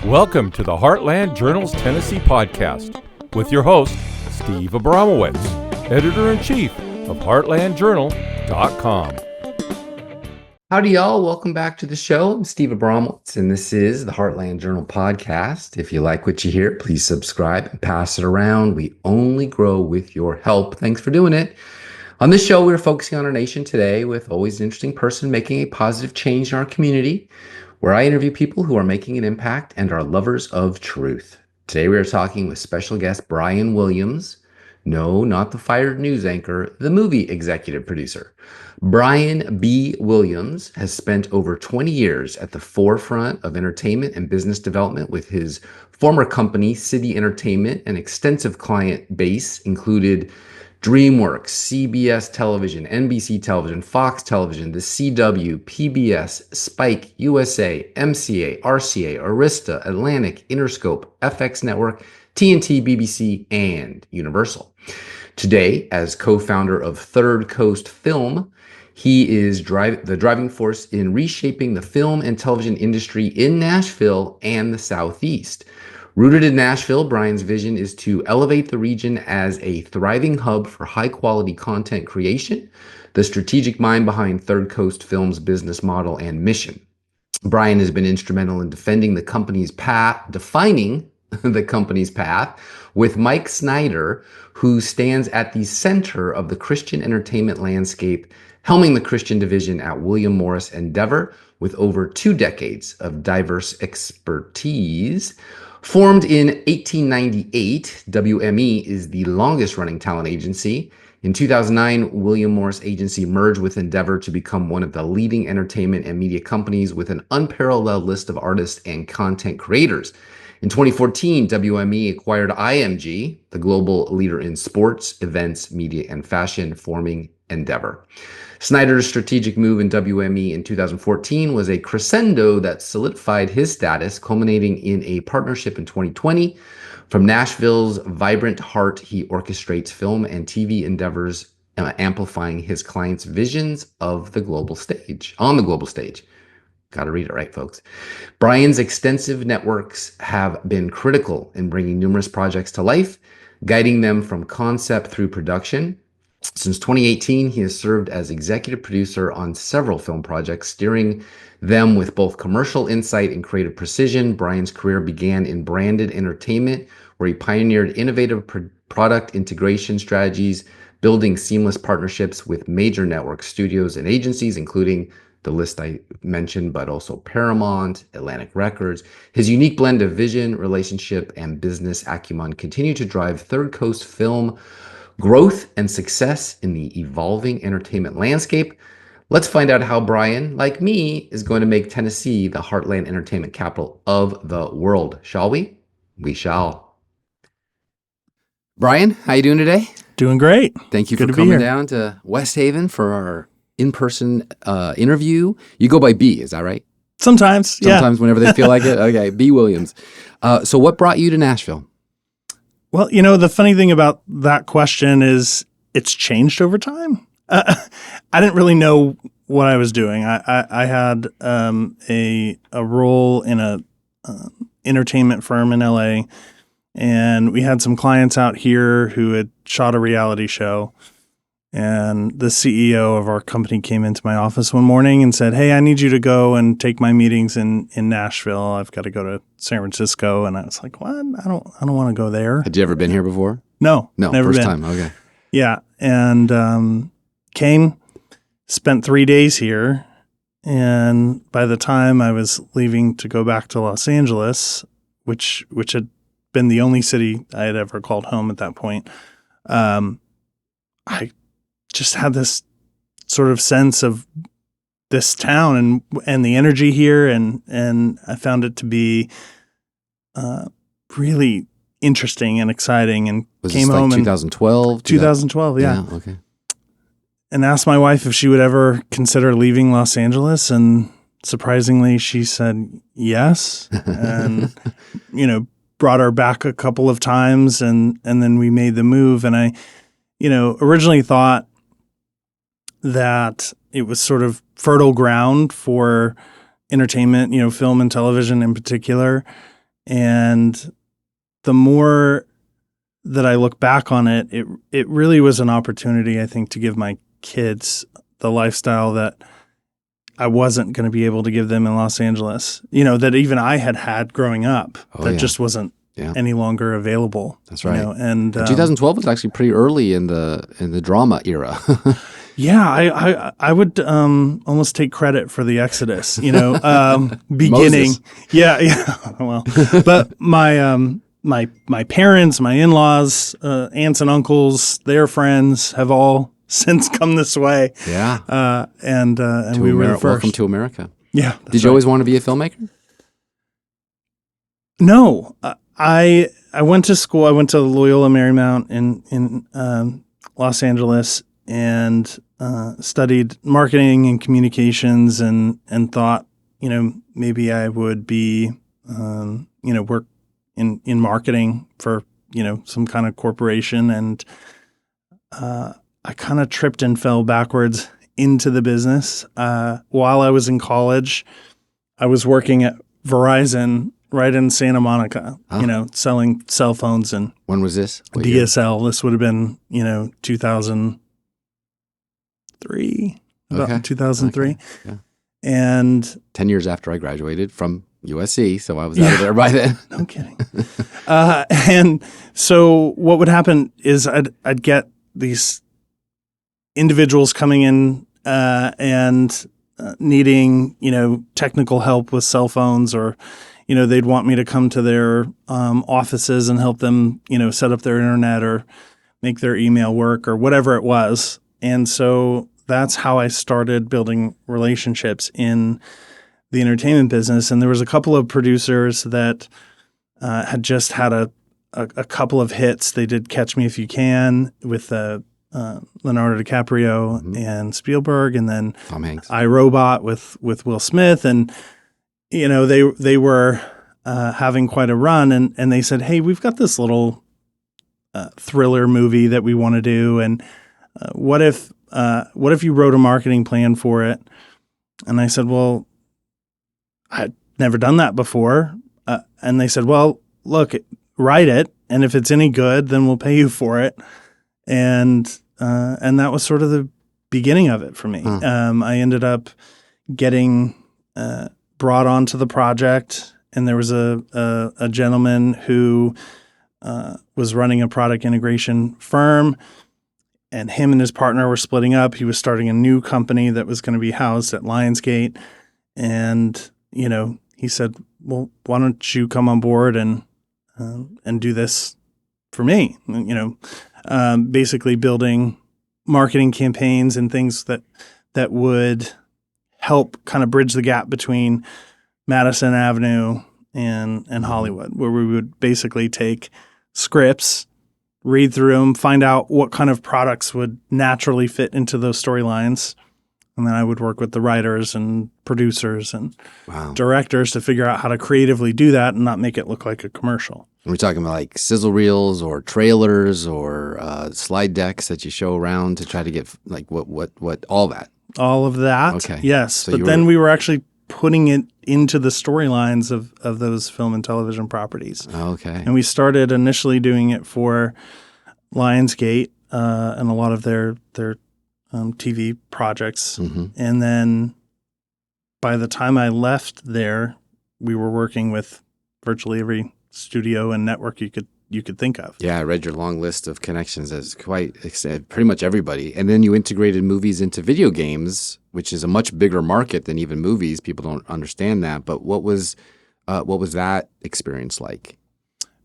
Welcome to the Heartland Journal's Tennessee podcast with your host, Steve Abramowitz, editor-in-chief of heartlandjournal.com. Howdy, y'all. Welcome back to the show. I'm Steve Abramowitz, and this is the Heartland Journal podcast. If you like what you hear, please subscribe and pass it around. We only grow with your help. Thanks for doing it. On this show, we're focusing on our nation today with always an interesting person making a positive change in our community, where I interview people who are making an impact and are lovers of truth. Today, we are talking with special guest Brian Williams. No, not the fired news anchor, the movie executive producer. Brian B. Williams has spent over 20 years at the forefront of entertainment and business development with his former company, City Entertainment. An extensive client base included DreamWorks, CBS Television, NBC Television, Fox Television, the CW, PBS, Spike, USA, MCA, RCA, Arista, Atlantic, Interscope, FX Network, TNT, BBC, and Universal. Today, as co-founder of Third Coast Film, he is the driving force in reshaping the film and television industry in Nashville and the Southeast. Rooted in Nashville, Brian's vision is to elevate the region as a thriving hub for high-quality content creation, the strategic mind behind Third Coast Film's business model and mission. Brian has been instrumental in defining the company's path with Mike Snyder, who stands at the center of the Christian entertainment landscape, helming the Christian division at William Morris Endeavor with over 2 decades of diverse expertise. Formed in 1898, WME is the longest-running talent agency. In 2009, William Morris Agency merged with Endeavor to become one of the leading entertainment and media companies with an unparalleled list of artists and content creators. In 2014, WME acquired IMG, the global leader in sports, events, media, and fashion, forming Endeavor. Snyder's strategic move in WME in 2014 was a crescendo that solidified his status, culminating in a partnership in 2020. From Nashville's vibrant heart, he orchestrates film and TV endeavors, amplifying his clients' visions of the global stage, on the global stage. Got to read it right, folks. Brian's extensive networks have been critical in bringing numerous projects to life, guiding them from concept through production. Since 2018, he has served as executive producer on several film projects, steering them with both commercial insight and creative precision. Brian's career began in branded entertainment, where he pioneered innovative product integration strategies, building seamless partnerships with major network studios and agencies, including the list I mentioned, but also Paramount, Atlantic Records. His unique blend of vision, relationship, and business acumen continue to drive Third Coast Film growth and success in the evolving entertainment landscape. Let's find out how Brian, like me, is going to make Tennessee the heartland entertainment capital of the world. Shall we? We shall. Brian, how you doing today? Doing great. Thank you for coming down to West Haven for our in-person interview. You go by B, is that right? Sometimes, yeah. Sometimes whenever they feel like it. Okay, B. Williams. So what brought you to Nashville? Well, you know, the funny thing about that question is it's changed over time. I didn't really know what I was doing. I had a role in a entertainment firm in LA, and we had some clients out here who had shot a reality show. And the CEO of our company came into my office one morning and said, "Hey, I need you to go and take my meetings in Nashville. I've got to go to San Francisco." And I was like, "What? I don't want to go there." Had you ever been here before? No, never first been. time. Okay. Yeah, and came, spent 3 days here, and by the time I was leaving to go back to Los Angeles, which had been the only city I had ever called home at that point, I just had this sort of sense of this town and the energy here, and I found it to be really interesting and exciting. And was came this home like in 2012? 2012, yeah. Okay. And asked my wife if she would ever consider leaving Los Angeles, and surprisingly, she said yes. And brought her back a couple of times, and then we made the move. And I, originally thought that it was sort of fertile ground for entertainment, film and television in particular. And the more that I look back on it, it really was an opportunity, I think, to give my kids the lifestyle that I wasn't going to be able to give them in Los Angeles, that even I had growing up, just wasn't any longer available. That's right. And 2012 was actually pretty early in the drama era. Yeah, I would almost take credit for the Exodus, beginning. Moses. Yeah. Well, but my parents, my in-laws, aunts and uncles, their friends have all since come this way. Yeah. And we were the first. Welcome to America. Yeah. Did you always want to be a filmmaker? No. I went to school. I went to Loyola Marymount in Los Angeles and studied marketing and communications and thought, maybe I would be, work in marketing for, some kind of corporation. And I kind of tripped and fell backwards into the business. While I was in college, I was working at Verizon right in Santa Monica, selling cell phones and when was this? What DSL. year? This would have been, 2003, about 2003. Okay. Yeah. And 10 years after I graduated from USC, so I was out of there by then. No kidding. And so what would happen is I'd get these individuals coming in and needing, technical help with cell phones, or, they'd want me to come to their offices and help them, set up their internet or make their email work or whatever it was. And so that's how I started building relationships in the entertainment business. And there was a couple of producers that had just had a couple of hits. They did Catch Me If You Can with Leonardo DiCaprio and Spielberg, and then Tom Hanks. iRobot with Will Smith. And, they were having quite a run. And they said, hey, we've got this little thriller movie that we want to do. And what if you wrote a marketing plan for it? And I said, well, I'd never done that before. And they said, well, look, write it. And if it's any good, then we'll pay you for it. And that was sort of the beginning of it for me. I ended up getting brought onto the project, and there was a gentleman who was running a product integration firm, and him and his partner were splitting up. He was starting a new company that was going to be housed at Lionsgate. And, he said, well, why don't you come on board and do this for me? Basically building marketing campaigns and things that would help kind of bridge the gap between Madison Avenue and Hollywood, where we would basically take scripts, read through them, find out what kind of products would naturally fit into those storylines. And then I would work with the writers and producers and directors to figure out how to creatively do that and not make it look like a commercial. We're talking about like sizzle reels or trailers or slide decks that you show around to try to get like what all that. All of that. Okay. Yes. So but then we were actually putting it into the storylines of those film and television properties. Okay. And we started initially doing it for Lionsgate and a lot of their TV projects. And then by the time I left there, we were working with virtually every studio and network you could think of. Yeah, I read your long list of connections as pretty much everybody. And then you integrated movies into video games, which is a much bigger market than even movies. People don't understand that. But what was that experience like?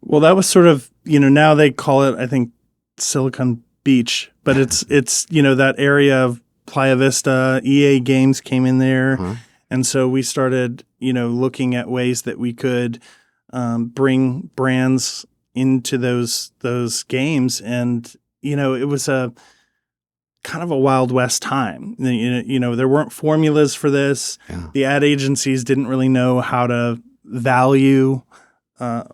Well, that was sort of, now they call it, I think, Silicon Beach, but it's that area of Playa Vista. EA Games came in there. And so we started, looking at ways that we could bring brands into those games. And, it was a kind of a Wild West time. There weren't formulas for this. Yeah. The ad agencies didn't really know how to value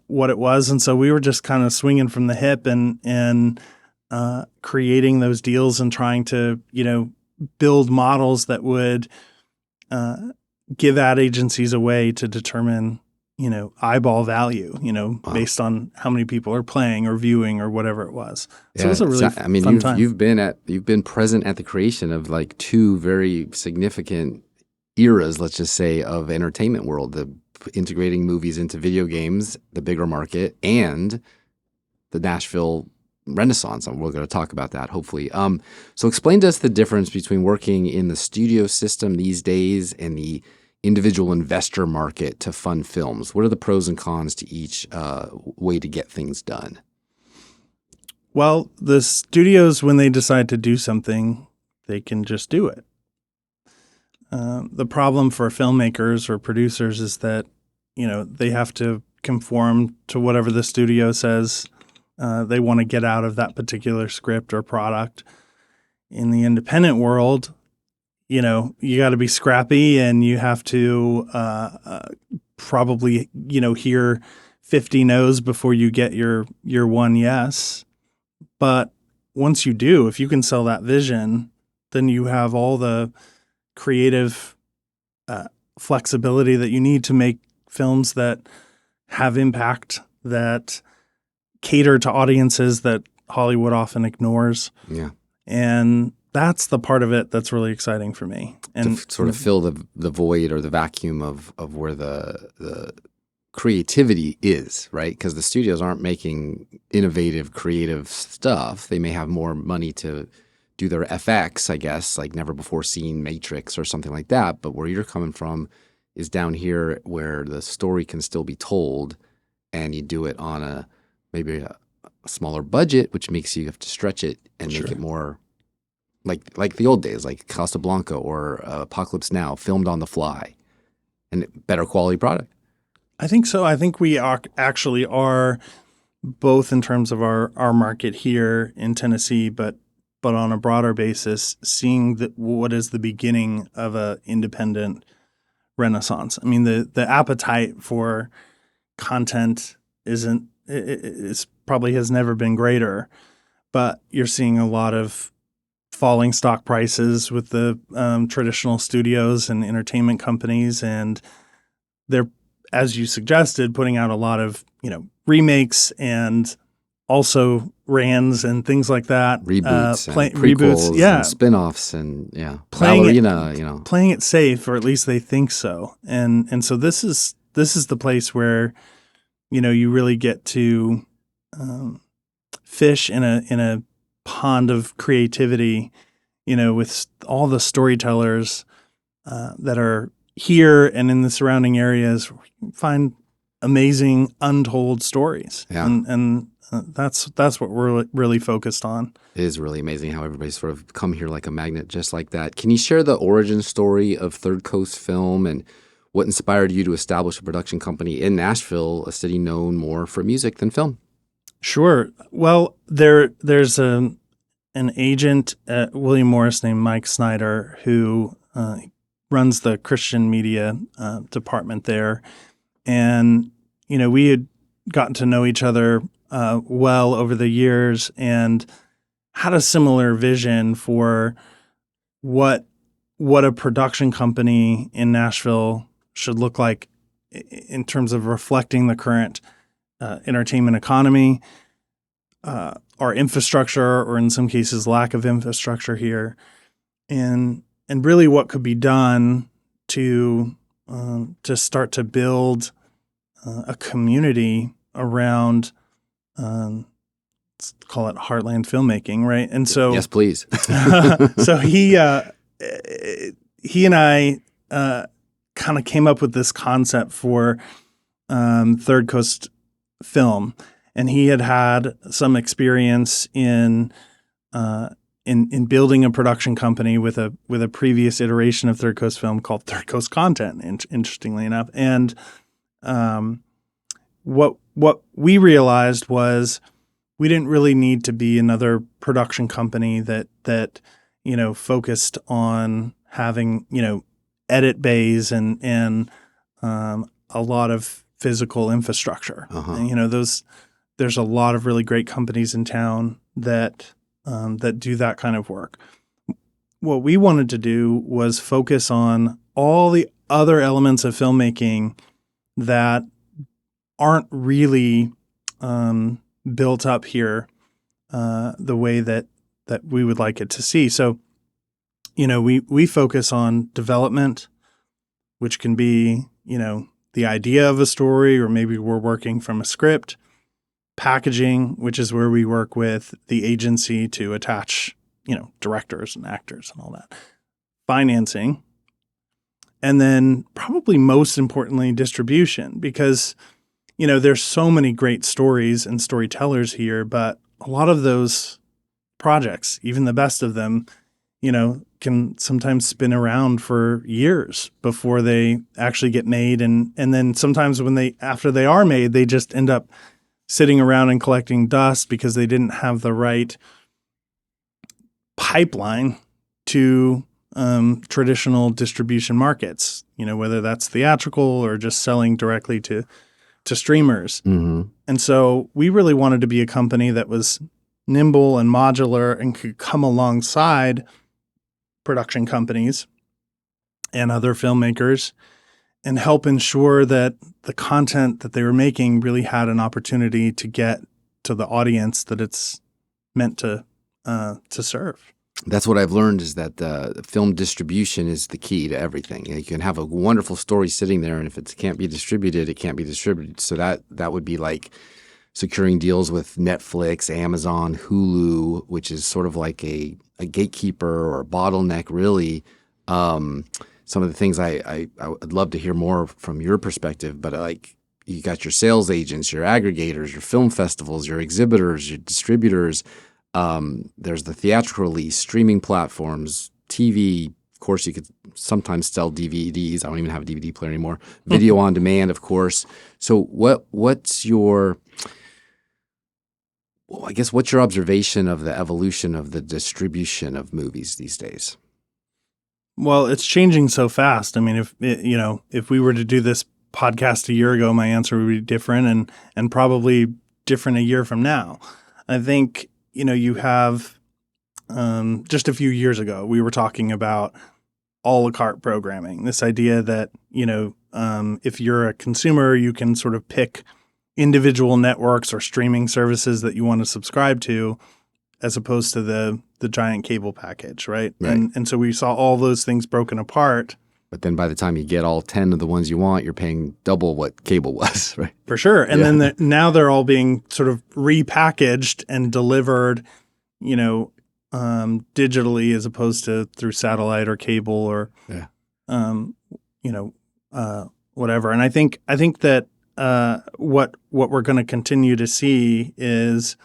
what it was. And so we were just kind of swinging from the hip and creating those deals and trying to, build models that would give ad agencies a way to determine eyeball value, Wow. based on how many people are playing or viewing or whatever it was. So it was a Yeah, really I mean, fun time. you've been present at the creation of like two very significant eras, let's just say, of entertainment world, the integrating movies into video games, the bigger market, and the Nashville Renaissance. And we're going to talk about that, hopefully. So explain to us the difference between working in the studio system these days and the individual investor market to fund films. What are the pros and cons to each way to get things done? Well, the studios, when they decide to do something, they can just do it. The problem for filmmakers or producers is that, they have to conform to whatever the studio says they want to get out of that particular script or product. In the independent world, you got to be scrappy, and you have to probably, hear 50 no's before you get your one yes. But once you do, if you can sell that vision, then you have all the creative flexibility that you need to make films that have impact, that cater to audiences that Hollywood often ignores. Yeah. And that's the part of it that's really exciting for me. And to sort of fill the void or the vacuum of where the creativity is, right? Because the studios aren't making innovative, creative stuff. They may have more money to do their FX, I guess, like never before seen Matrix or something like that. But where you're coming from is down here where the story can still be told, and you do it on maybe a smaller budget, which makes you have to stretch it and make it more like the old days, like Casablanca or Apocalypse Now, filmed on the fly, and better quality product. I think so. I think we actually are, both in terms of our market here in Tennessee, but on a broader basis, seeing what is the beginning of a independent renaissance. I mean, the appetite for content is probably has never been greater, but you're seeing a lot of falling stock prices with the traditional studios and entertainment companies, and they're, as you suggested, putting out a lot of remakes and also rans and things like that, reboots, and prequels, and spinoffs, and ballerina, playing it safe, or at least they think so. And so this is the place where you really get to fish in a pond of creativity, with all the storytellers that are here and in the surrounding areas. Find amazing untold stories, and that's what we're really focused on. It is really amazing how everybody's sort of come here like a magnet, just like that. Can you share the origin story of Third Coast Film and what inspired you to establish a production company in Nashville, a city known more for music than film? Sure. Well, there's an agent at William Morris named Mike Snyder who runs the Christian media department there. And, we had gotten to know each other well over the years and had a similar vision for what a production company in Nashville should look like in terms of reflecting the current entertainment economy, our infrastructure, or in some cases lack of infrastructure here, and really what could be done to start to build a community around, let's call it heartland filmmaking, right? And so, yes, please. So he and I kind of came up with this concept for Third Coast Film, and he had some experience in building a production company with a previous iteration of Third Coast Film called Third Coast Content, interestingly enough. And what we realized was we didn't really need to be another production company that focused on having edit bays and a lot of physical infrastructure. And, there's a lot of really great companies in town that do that kind of work. What we wanted to do was focus on all the other elements of filmmaking that aren't really built up here the way that we would like it to see. So, we focus on development, which can be, the idea of a story, or maybe we're working from a script. Packaging, which is where we work with the agency to attach, directors and actors and all that. Financing. And then probably most importantly, distribution, because, there's so many great stories and storytellers here, but a lot of those projects, even the best of them, can sometimes spin around for years before they actually get made. And then sometimes after they are made, they just end up sitting around and collecting dust because they didn't have the right pipeline to traditional distribution markets, whether that's theatrical or just selling directly to streamers. Mm-hmm. And so we really wanted to be a company that was nimble and modular and could come alongside production companies and other filmmakers and help ensure that the content that they were making really had an opportunity to get to the audience that it's meant to serve. That's what I've learned, is that the film distribution is the key to everything. You can have a wonderful story sitting there, and if it can't be distributed, it can't be distributed. So that would be like securing deals with Netflix, Amazon, Hulu, which is sort of like a gatekeeper or a bottleneck, really. Some of the things I would love to hear more from your perspective, but like you got your sales agents, your aggregators, your film festivals, your exhibitors, your distributors. There's the theatrical release, streaming platforms, TV. Of course, you could sometimes sell DVDs. I don't even have a DVD player anymore. Video on demand, of course. So what's your observation of the evolution of the distribution of movies these days? Well, it's changing so fast. I mean, if we were to do this podcast a year ago, my answer would be different and probably different a year from now. I think, you have just a few years ago, we were talking about a la carte programming, this idea that, if you're a consumer, you can sort of pick individual networks or streaming services that you want to subscribe to, as opposed to the giant cable package, right? And so we saw all those things broken apart. But then by the time you get all 10 of the ones you want, you're paying double what cable was, right? For sure. And then now they're all being sort of repackaged and delivered, digitally, as opposed to through satellite or cable or, whatever. And I think that what we're going to continue to see is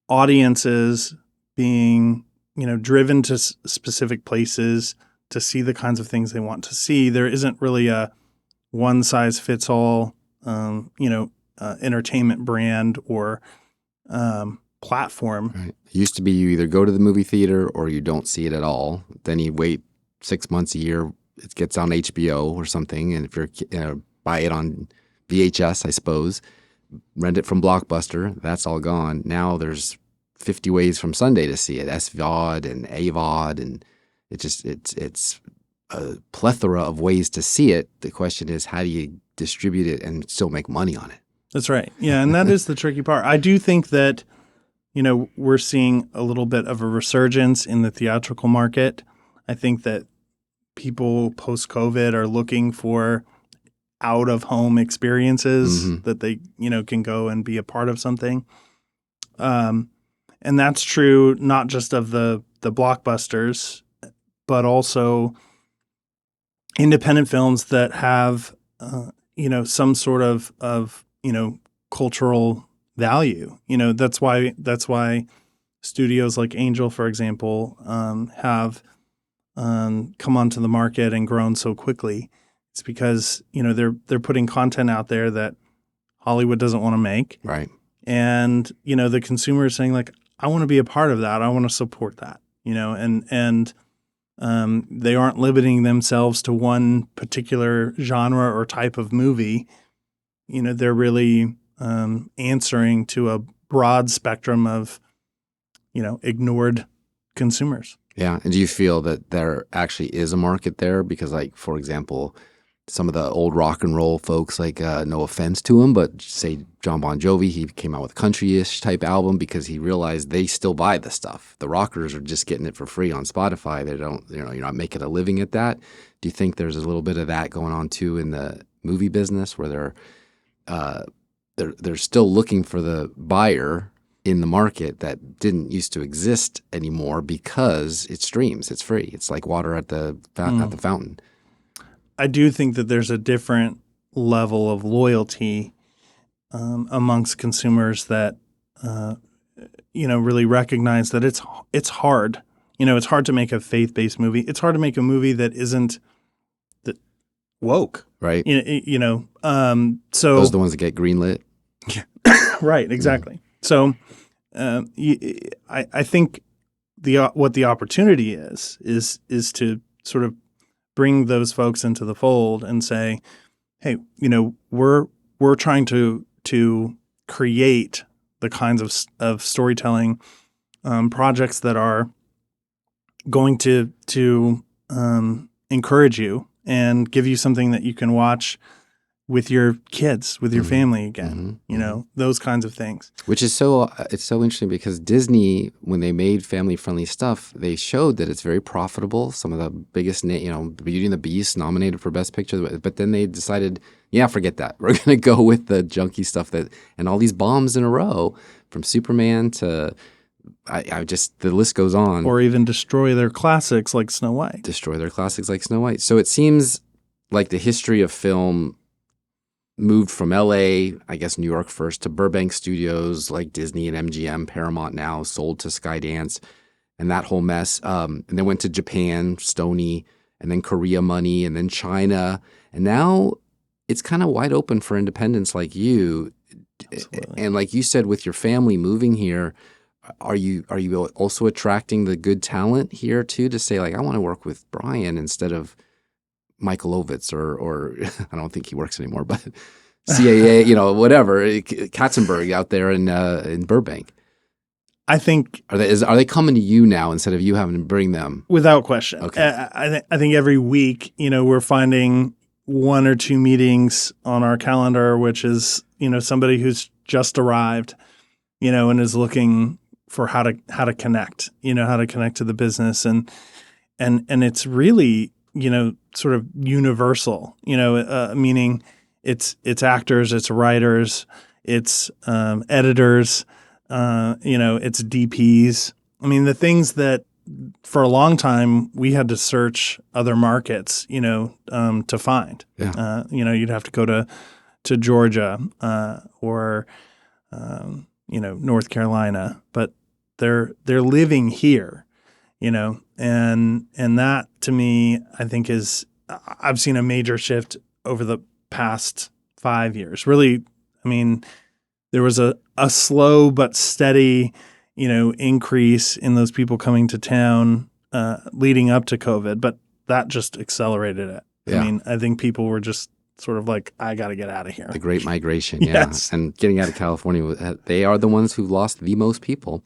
audiences being, driven to specific places to see the kinds of things they want to see. There isn't really a one size fits all, entertainment brand or platform. Right. It used to be you either go to the movie theater or you don't see it at all. Then you wait 6 months, a year, it gets on HBO or something. And if you're buy it on VHS, I suppose, rent it from Blockbuster, that's all gone. Now there's 50 ways from Sunday to see it, SVOD and AVOD, and it's a plethora of ways to see it. The question is, how do you distribute it and still make money on it? That's right. Yeah, and that is the tricky part. I do think that, we're seeing a little bit of a resurgence in the theatrical market. I think that people post-COVID are looking for out-of-home experiences that they, can go and be a part of something. And that's true not just of the blockbusters, but also independent films that have, some sort of cultural value. That's why studios like Angel, for example, have come onto the market and grown so quickly. It's because, they're putting content out there that Hollywood doesn't want to make. Right. And, the consumer is saying, like, I want to be a part of that. I want to support that, and they aren't limiting themselves to one particular genre or type of movie. They're really answering to a broad spectrum of, ignored consumers. Yeah. And do you feel that there actually is a market there? Because, like, for example, some of the old rock and roll folks, like no offense to him, but say John Bon Jovi, he came out with a country-ish type album because he realized they still buy the stuff. The rockers are just getting it for free on Spotify. They don't, you're not making a living at that. Do you think there's a little bit of that going on too in the movie business, where they're still looking for the buyer in the market that didn't used to exist anymore because it streams, it's free, it's like water at the fountain? I do think that there's a different level of loyalty amongst consumers that really recognize that it's hard. It's hard to make a faith-based movie. It's hard to make a movie that isn't woke, right? So those are the ones that get greenlit, right? Exactly. So I think what the opportunity is to sort of bring those folks into the fold and say, hey, we're trying to create the kinds of storytelling projects that are going to encourage you and give you something that you can watch with your kids, with your family again, those kinds of things. Which is it's so interesting because Disney, when they made family-friendly stuff, they showed that it's very profitable. Some of the biggest, Beauty and the Beast nominated for Best Picture, but then they decided, forget that. We're going to go with the junky stuff and all these bombs in a row, from Superman to, the list goes on. Or even destroy their classics like Snow White. So it seems like the history of film moved from LA, I guess New York first, to Burbank Studios like Disney and MGM, Paramount now, sold to Skydance, and that whole mess. And then went to Japan, Sony, and then Korea Money, and then China. And now it's kind of wide open for independents like you. Absolutely. And like you said, with your family moving here, are you also attracting the good talent here too, to say like, I want to work with Brian instead of Michael Ovitz or I don't think he works anymore, but CAA, whatever, Katzenberg out there in Burbank. I think are they coming to you now instead of you having to bring them? Without question. Okay. I think every week, we're finding one or two meetings on our calendar, which is somebody who's just arrived, and is looking for how to connect, how to connect to the business, and it's really sort of universal, meaning it's actors, it's writers, it's editors, it's DPs. I mean, the things that for a long time we had to search other markets, to find. Yeah. You'd have to go to Georgia or North Carolina, but they're living here. And that to me, I think I've seen a major shift over the past 5 years. Really, I mean, there was a slow but steady, increase in those people coming to town leading up to COVID, but that just accelerated it. Yeah. I mean, I think people were just sort of like, I got to get out of here. The Great Migration, yeah. Yes. And getting out of California, they are the ones who lost the most people.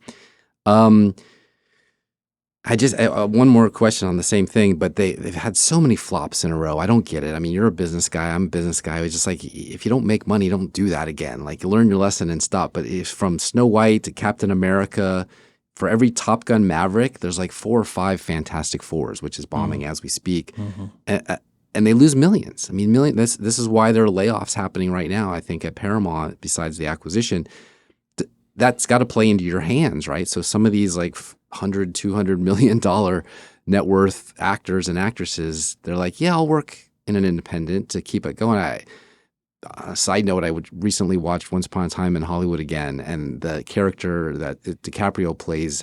One more question on the same thing, but they've had so many flops in a row. I don't get it. I mean, you're a business guy. I'm a business guy. It's just like, if you don't make money, don't do that again. Like, learn your lesson and stop. But if from Snow White to Captain America, for every Top Gun Maverick, there's like 4 or 5 Fantastic Fours, which is bombing as we speak. Mm-hmm. And they lose millions. I mean, this is why there are layoffs happening right now, I think, at Paramount, besides the acquisition. That's got to play into your hands, right? So some of these like $100-200 million net worth actors and actresses, they're like, yeah, I'll work in an independent to keep it going. Side note, I would recently watch Once Upon a Time in Hollywood again, and the character that DiCaprio plays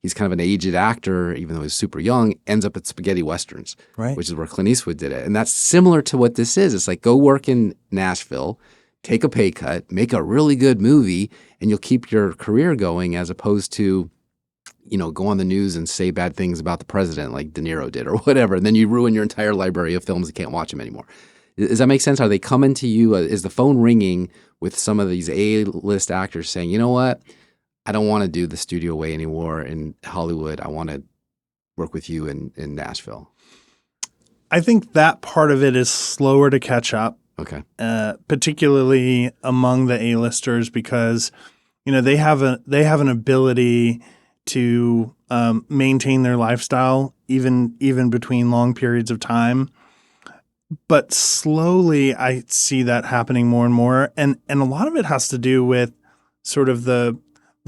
he's kind of an aged actor, even though he's super young, ends up at spaghetti westerns, right? Which is where Clint Eastwood did it. And that's similar to what this is. It's like, go work in Nashville, take a pay cut, make a really good movie, and you'll keep your career going, as opposed to, go on the news and say bad things about the president like De Niro did or whatever. And then you ruin your entire library of films and can't watch them anymore. Does that make sense? Are they coming to you? Is the phone ringing with some of these A-list actors saying, you know what? I don't want to do the studio way anymore in Hollywood. I want to work with you in Nashville. I think that part of it is slower to catch up. Okay. Particularly among the A-listers, because they have an ability to maintain their lifestyle even between long periods of time. But slowly, I see that happening more and more, and a lot of it has to do with sort of the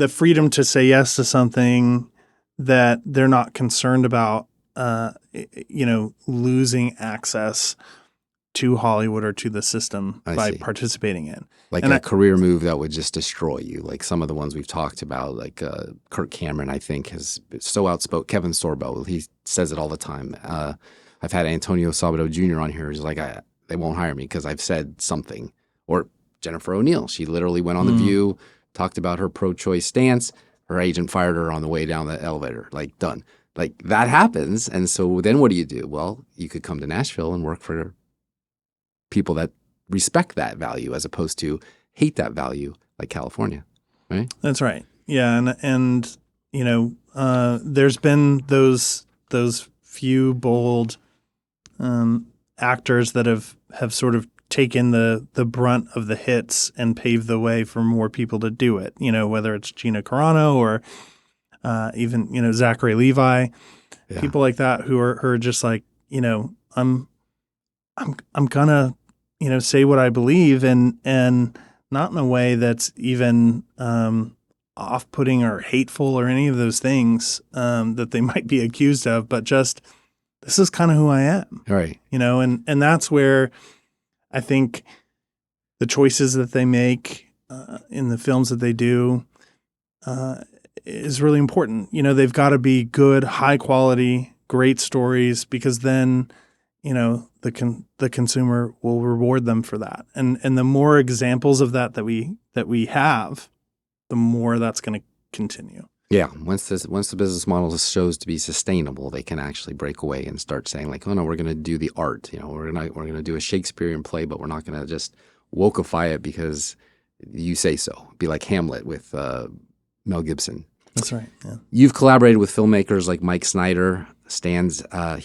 freedom to say yes to something that they're not concerned about, losing access to Hollywood or to the system by participating in. Like a career move that would just destroy you. Like some of the ones we've talked about, like Kirk Cameron, I think, has so outspoken. Kevin Sorbo, he says it all the time. I've had Antonio Sabato Jr. on here. He's like, they won't hire me because I've said something. Or Jennifer O'Neill. She literally went on The View, talked about her pro-choice stance. Her agent fired her on the way down the elevator. Like, done. Like, that happens. And so then what do? Well, you could come to Nashville and work for people that respect that value as opposed to hate that value, like California, right? That's right. Yeah, and there's been those few bold actors that have sort of taken the brunt of the hits and paved the way for more people to do it. Whether it's Gina Carano or even Zachary Levi, people like that who are just like, I'm gonna say what I believe and not in a way that's even off-putting or hateful or any of those things that they might be accused of, but just this is kind of who I am. Right. And that's where I think the choices that they make in the films that they do is really important. They've got to be good, high quality, great stories, because then the consumer will reward them for that. And the more examples of that we have, the more that's going to continue. Yeah. Once the business model shows to be sustainable, they can actually break away and start saying like, oh no, we're going to do the art. We're going to do a Shakespearean play, but we're not going to just wokeify it because you say so. Be like Hamlet with Mel Gibson. That's right. Yeah. You've collaborated with filmmakers like Mike Snyder. He stands at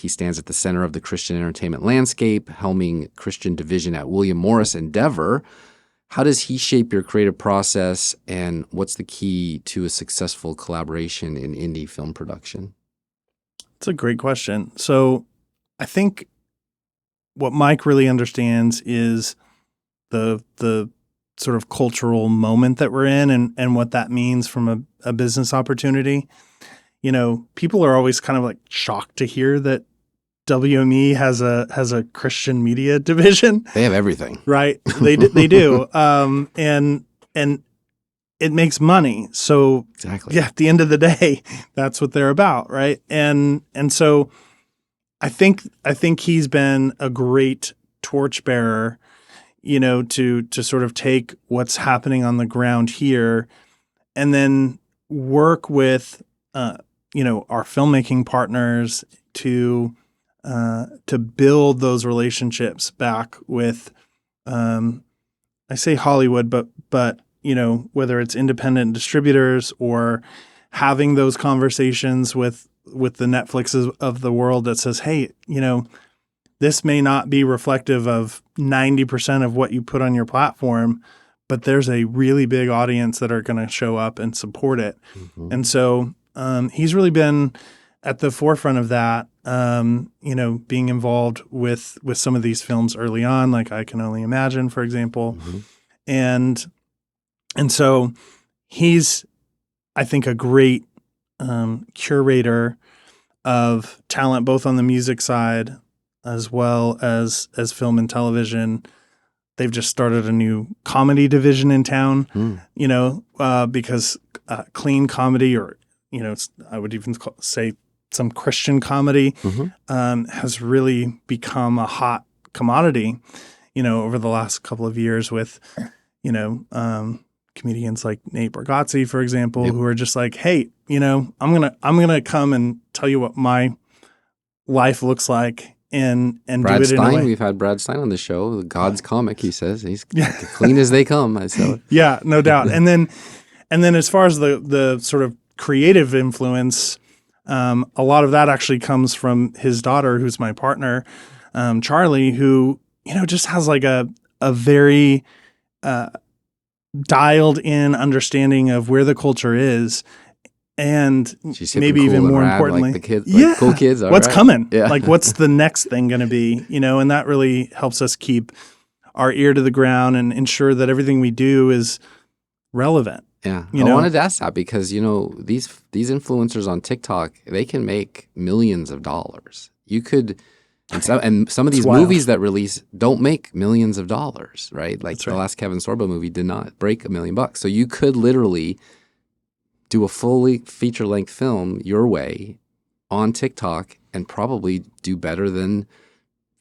the center of the Christian entertainment landscape, helming Christian division at William Morris Endeavor. How does he shape your creative process, and what's the key to a successful collaboration in indie film production? It's a great question. So I think what Mike really understands is the sort of cultural moment that we're in and what that means from a business opportunity. People are always kind of like shocked to hear that WME has a Christian media division. They have everything, right? They do, and it makes money. So exactly, yeah. At the end of the day, that's what they're about, right? And so I think he's been a great torchbearer, to sort of take what's happening on the ground here, and then work with our filmmaking partners to build those relationships back with, I say Hollywood, but whether it's independent distributors or having those conversations with the Netflixes of the world that says, hey, this may not be reflective of 90% of what you put on your platform, but there's a really big audience that are going to show up and support it. Mm-hmm. And so he's really been at the forefront of that, being involved with some of these films early on, like I Can Only Imagine, for example. Mm-hmm. And so he's, I think, a great curator of talent, both on the music side as well as film and television. They've just started a new comedy division in town, because clean comedy, or, I would even say some Christian comedy, has really become a hot commodity, over the last couple of years with, comedians like Nate Bargatze, for example, who are just like, hey, I'm gonna come and tell you what my life looks like. And Brad do it Stein, in a way. We've had Brad Stein on the show, God's comic, he says. He's clean as they come. So. Yeah, no doubt. And then as far as the sort of creative influence, a lot of that actually comes from his daughter, who's my partner, Charlie, who, just has like a very dialed in understanding of where the culture is. And She's maybe cool even and more rad, importantly, like the kids, like cool kids. All what's right. coming? Yeah. Like, what's the next thing going to be? And that really helps us keep our ear to the ground and ensure that everything we do is relevant. Yeah. I wanted to ask that because, these influencers on TikTok, they can make millions of dollars. You could, and some of these movies that release don't make millions of dollars, right? Like the last Kevin Sorbo movie did not break $1 million. So you could literally do a fully feature-length film your way on TikTok and probably do better than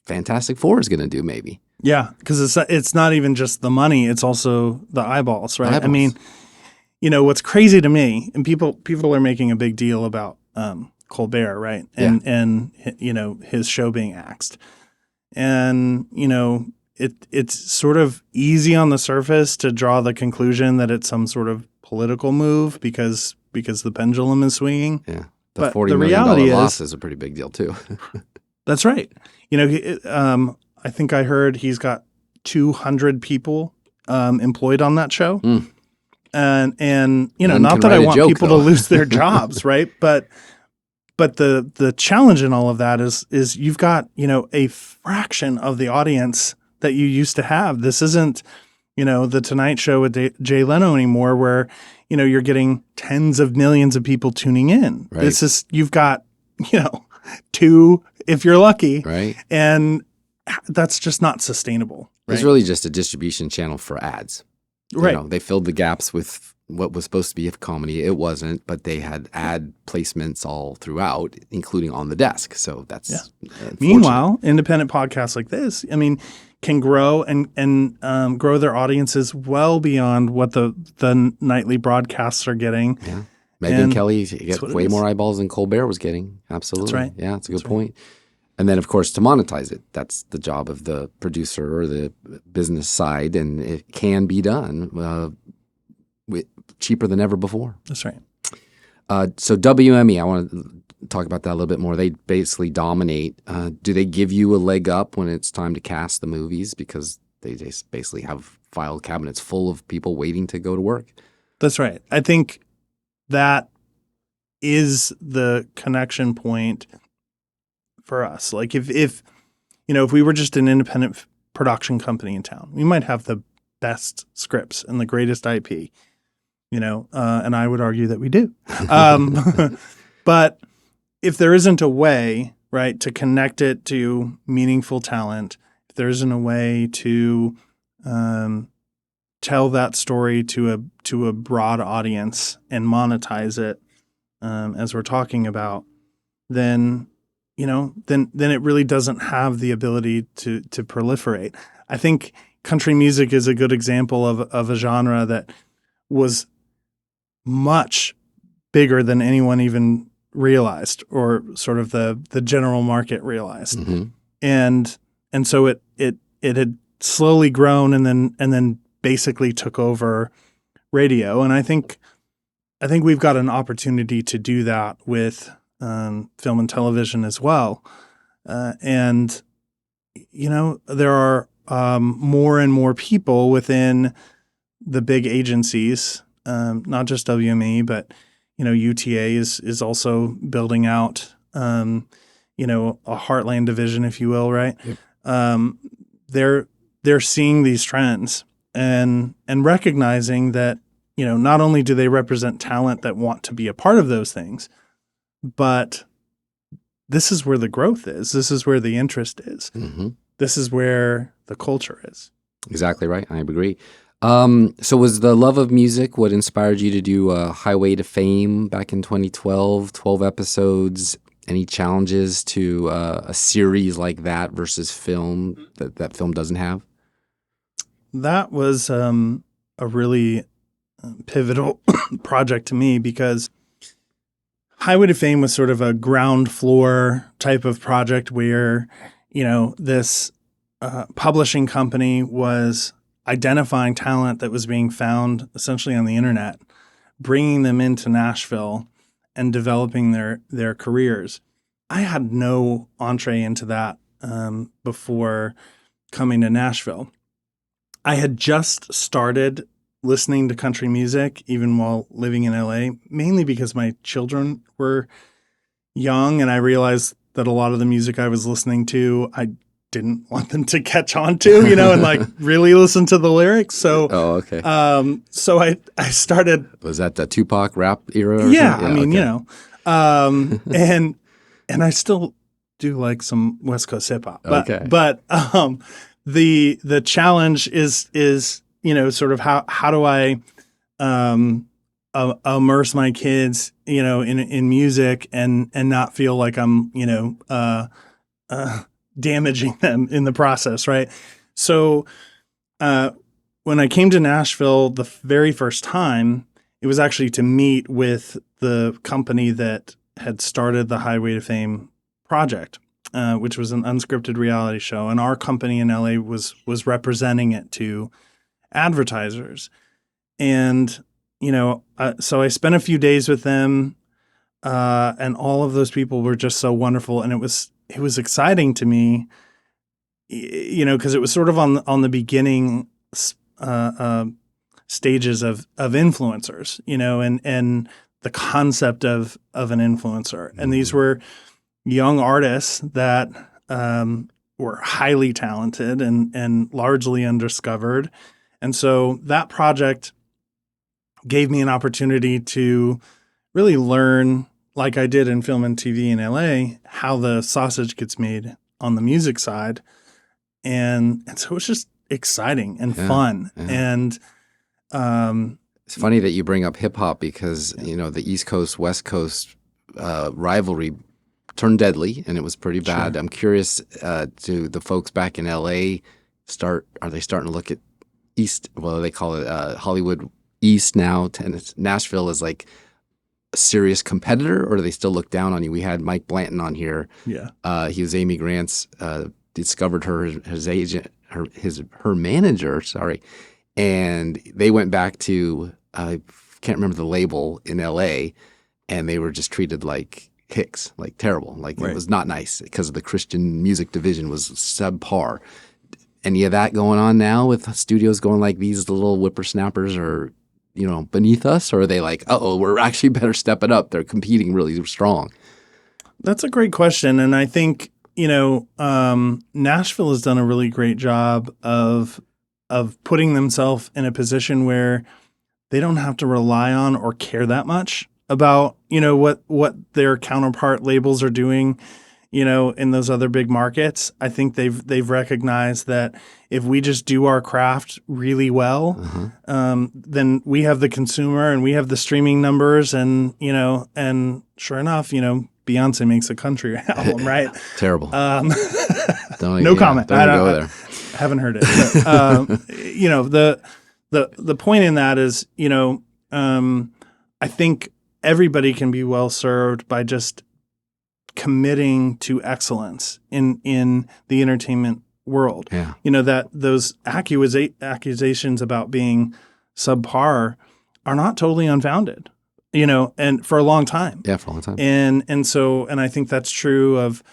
Fantastic Four is going to do, maybe. Yeah, because it's not even just the money; it's also the eyeballs, right? Eyeballs. I mean, what's crazy to me, and people are making a big deal about Colbert, right? And his show being axed, and it's sort of easy on the surface to draw the conclusion that it's some sort of political move because the pendulum is swinging. Yeah, but $40 the million reality loss is a pretty big deal too. That's right. I think I heard he's got 200 people employed on that show. And not that I want people to lose their jobs, right? But the challenge in all of that is you've got, a fraction of the audience that you used to have. This isn't, the Tonight Show with Jay Leno anymore, where, you're getting tens of millions of people tuning in. Right. This is, you've got, 2 if you're lucky. Right. And that's just not sustainable. Right? It's really just a distribution channel for ads. Right. They filled the gaps with what was supposed to be a comedy. It wasn't, but they had ad placements all throughout, including on the desk. So that's Meanwhile, independent podcasts like this, can grow and grow their audiences well beyond what the nightly broadcasts are getting. Yeah. Megyn Kelly gets way more eyeballs than Colbert was getting. Absolutely. That's right. Yeah, that's a good point. And then, of course, to monetize it, that's the job of the producer or the business side, and it can be done cheaper than ever before. That's right. So WME, I want to talk about that a little bit more. They basically dominate. Do they give you a leg up when it's time to cast the movies because they just basically have file cabinets full of people waiting to go to work? That's right. I think that is the connection point for us. Like if we were just an independent production company in town, we might have the best scripts and the greatest IP, and I would argue that we do. But if there isn't a way, right, to connect it to meaningful talent, if there isn't a way to tell that story to a broad audience and monetize it, as we're talking about, then it really doesn't have the ability to proliferate. I think country music is a good example of a genre that was much bigger than anyone even realized, or sort of the general market realized. Mm-hmm. And so it had slowly grown and then basically took over radio. And I think we've got an opportunity to do that with film and television as well. And there are more and more people within the big agencies, not just WME, but UTA is also building out a Heartland division, if you will, right? Yep. They're seeing these trends and recognizing that not only do they represent talent that want to be a part of those things, but this is where the growth is. This is where the interest is. Mm-hmm. This is where the culture is. Exactly right. I agree. So was the love of music what inspired you to do Highway to Fame back in 2012, 12 episodes? Any challenges to a series like that versus film that film doesn't have? That was a really pivotal project to me because Highway to Fame was sort of a ground floor type of project where, this publishing company was identifying talent that was being found essentially on the internet, bringing them into Nashville and developing their careers. I had no entree into that before coming to Nashville. I had just started listening to country music even while living in LA, mainly because my children were young and I realized that a lot of the music I was listening to, I didn't want them to catch on to, and like really listen to the lyrics. So, okay. So I started. Was that the Tupac rap era? Or yeah, something? I mean, and I still do like some West Coast hip hop, but the challenge is sort of how do I immerse my kids in music and not feel like I'm damaging them in the process, right? So when I came to Nashville the very first time, it was actually to meet with the company that had started the Highway to Fame project, which was an unscripted reality show. And our company in LA was representing it to advertisers. And, so I spent a few days with them, and all of those people were just so wonderful. And it was exciting to me, because it was sort of on the beginning stages of influencers, and the concept of an influencer. And these were young artists that were highly talented and largely undiscovered. And so that project gave me an opportunity to really learn, like I did in film and TV in LA, how the sausage gets made on the music side. And so it was just exciting and fun. Yeah. And it's funny that you bring up hip hop because, the East Coast, West Coast rivalry turned deadly and it was pretty bad. Sure. I'm curious, do the folks back in LA are they starting to look at East, well, they call it Hollywood East now, Nashville is like a serious competitor, or do they still look down on you? We had Mike Blanton on here. Yeah. He was Amy Grant's, discovered her, his agent, her manager, and they went back to, I can't remember the label in LA, and they were just treated like hicks, like terrible. Like It was not nice because the Christian music division was subpar. Any of that going on now with studios going like these little whippersnappers are, beneath us? Or are they like, we're actually better step it up. They're competing really strong. That's a great question. And I think, Nashville has done a really great job of putting themselves in a position where they don't have to rely on or care that much about, what their counterpart labels are doing, in those other big markets. I think they've recognized that if we just do our craft really well, then we have the consumer and we have the streaming numbers, and and sure enough, Beyonce makes a country album, right? Terrible. No comment. Don't go there. Haven't heard it. But, the point in that is, I think everybody can be well served by just committing to excellence in the entertainment world. Yeah. That those accusations about being subpar are not totally unfounded, and for a long time. Yeah, for a long time. And I think that's true of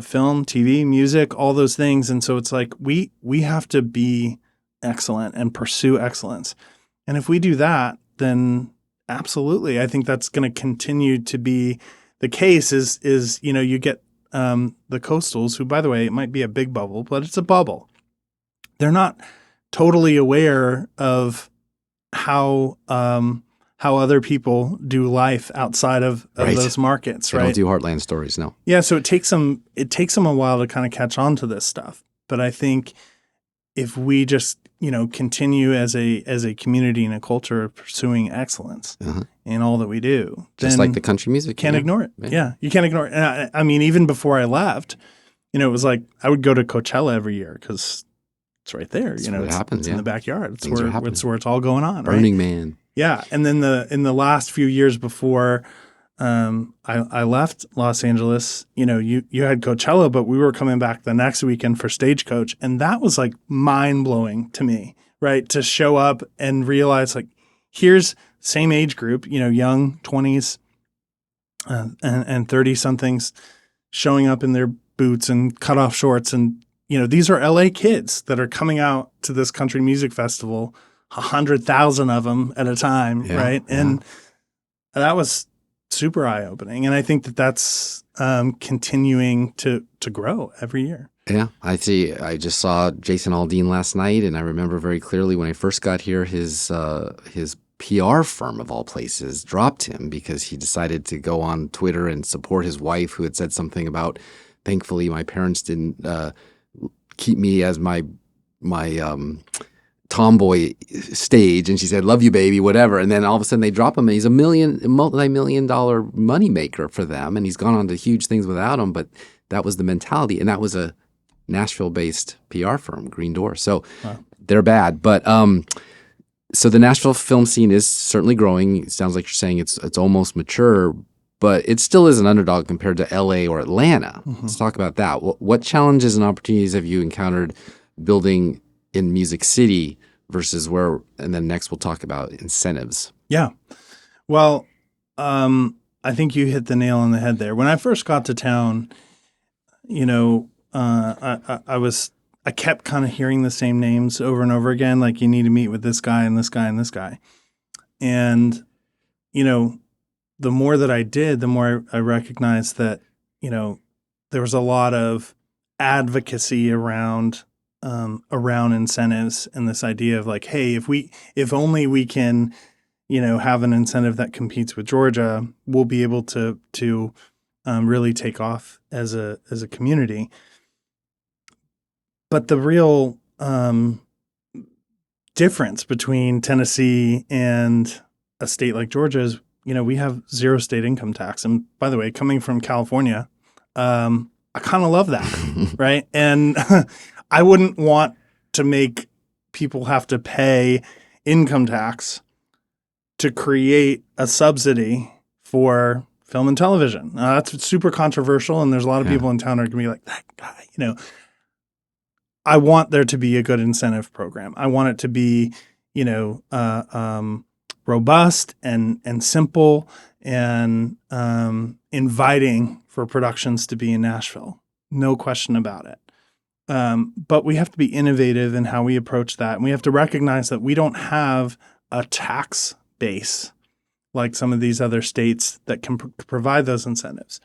film, TV, music, all those things. And so it's like we have to be excellent and pursue excellence. And if we do that, then absolutely, I think that's going to continue to be the case. Is you get the coastals, who, by the way, it might be a big bubble, but it's a bubble. They're not totally aware of how other people do life outside of those markets, They right? don't do Heartland stories, no. Yeah, so it takes them a while to kind of catch on to this stuff. But I think if we just continue as a community and a culture of pursuing excellence in all that we do, just like the country music, can't ignore it. Yeah, you can't ignore it. And I mean, even before I left, it was like I would go to Coachella every year because it's right there. That's what happens. It's in the backyard. It's Things where it's all going on. Burning Man. Yeah, and then in the last few years before I left Los Angeles, you had Coachella, but we were coming back the next weekend for Stagecoach, and that was like mind blowing to me, right? To show up and realize like here's same age group, young 20s and 30 somethings showing up in their boots and cutoff shorts. And, these are LA kids that are coming out to this country music festival, 100,000 of them at a time. Yeah, right. yeah. And that was super eye-opening. And I think that that's continuing to grow every year. Yeah, I see. I just saw Jason Aldean last night, and I remember very clearly when I first got here, his PR firm of all places dropped him because he decided to go on Twitter and support his wife, who had said something about, thankfully my parents didn't keep me as my tomboy stage, and she said, "Love you, baby," whatever. And then all of a sudden they drop him, and he's a multi-million-dollar moneymaker for them, and he's gone on to huge things without him. But that was the mentality, and that was a Nashville-based PR firm, Green Door. So they're bad. But so the Nashville film scene is certainly growing. It sounds like you're saying it's almost mature, but it still is an underdog compared to LA or Atlanta. Mm-hmm. Let's talk about that. What challenges and opportunities have you encountered building in Music City versus where, and then next we'll talk about incentives. Yeah. Well, I think you hit the nail on the head there. When I first got to town, I kept kind of hearing the same names over and over again. Like, you need to meet with this guy and this guy and this guy. And, the more that I did, the more I recognized that, there was a lot of advocacy around incentives and this idea of like, hey, if only we can, have an incentive that competes with Georgia, we'll be able to really take off as a community. But the real difference between Tennessee and a state like Georgia is, we have 0 state income tax. And by the way, coming from California, I kind of love that, right? And I wouldn't want to make people have to pay income tax to create a subsidy for film and television. That's super controversial, and there's a lot of people in town who are going to be like, that guy, I want there to be a good incentive program. I want it to be, robust and simple and inviting for productions to be in Nashville. No question about it. But we have to be innovative in how we approach that. And we have to recognize that we don't have a tax base like some of these other states that can provide those incentives.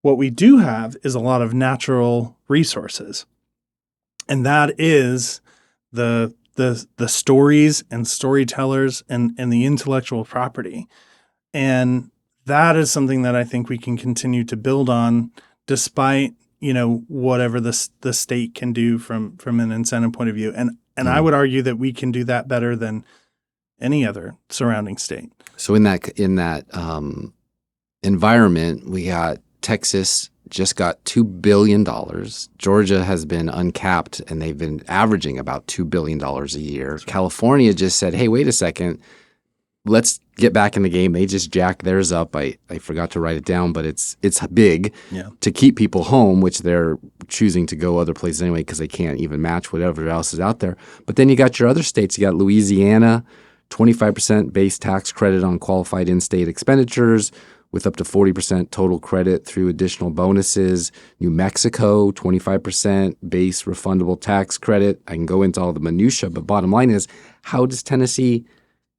What we do have is a lot of natural resources. And that is the stories and storytellers and the intellectual property. And that is something that I think we can continue to build on despite, whatever the state can do from an incentive point of view. And I would argue that we can do that better than any other surrounding state. So in that environment, we got Texas just got $2 billion. Georgia has been uncapped, and they've been averaging about $2 billion a year. Right. California just said, hey, wait a second, let's get back in the game. They just jacked theirs up. I forgot to write it down, but it's big to keep people home, which they're choosing to go other places anyway because they can't even match whatever else is out there. But then you got your other states. You got Louisiana, 25% base tax credit on qualified in-state expenditures, with up to 40% total credit through additional bonuses. New Mexico, 25% base refundable tax credit. I can go into all the minutia, but bottom line is, how does Tennessee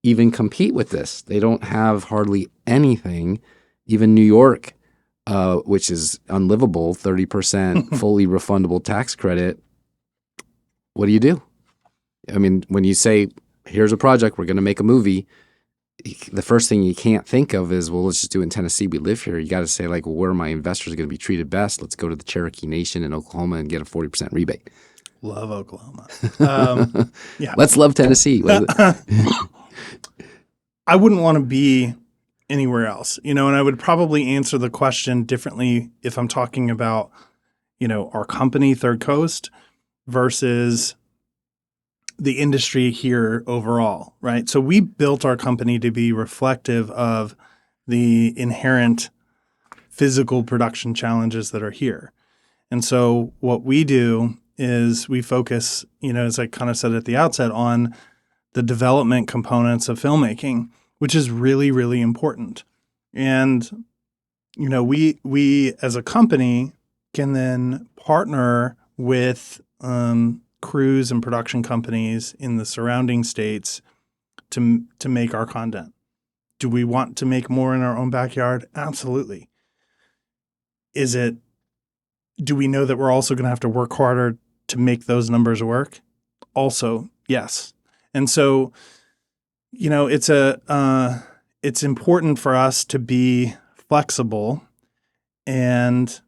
even compete with this? They don't have hardly anything. Even New York, which is unlivable, 30% fully refundable tax credit. What do you do? I mean, when you say, here's a project, we're going to make a movie, the first thing you can't think of is, well, let's just do it in Tennessee. We live here. You got to say, like, well, where are my investors going to be treated best? Let's go to the Cherokee Nation in Oklahoma and get a 40% rebate. Love Oklahoma. Yeah. Let's love Tennessee. I wouldn't want to be anywhere else, and I would probably answer the question differently if I'm talking about, our company, Third Coast, versus the industry here overall, right? So we built our company to be reflective of the inherent physical production challenges that are here. And so what we do is we focus, as I kind of said at the outset, on the development components of filmmaking, which is really, really important. And, we as a company can then partner with crews and production companies in the surrounding states to make our content. Do we want to make more in our own backyard? Absolutely. Do we know that we're also going to have to work harder to make those numbers work? Also, yes. And so, it's important for us to be flexible and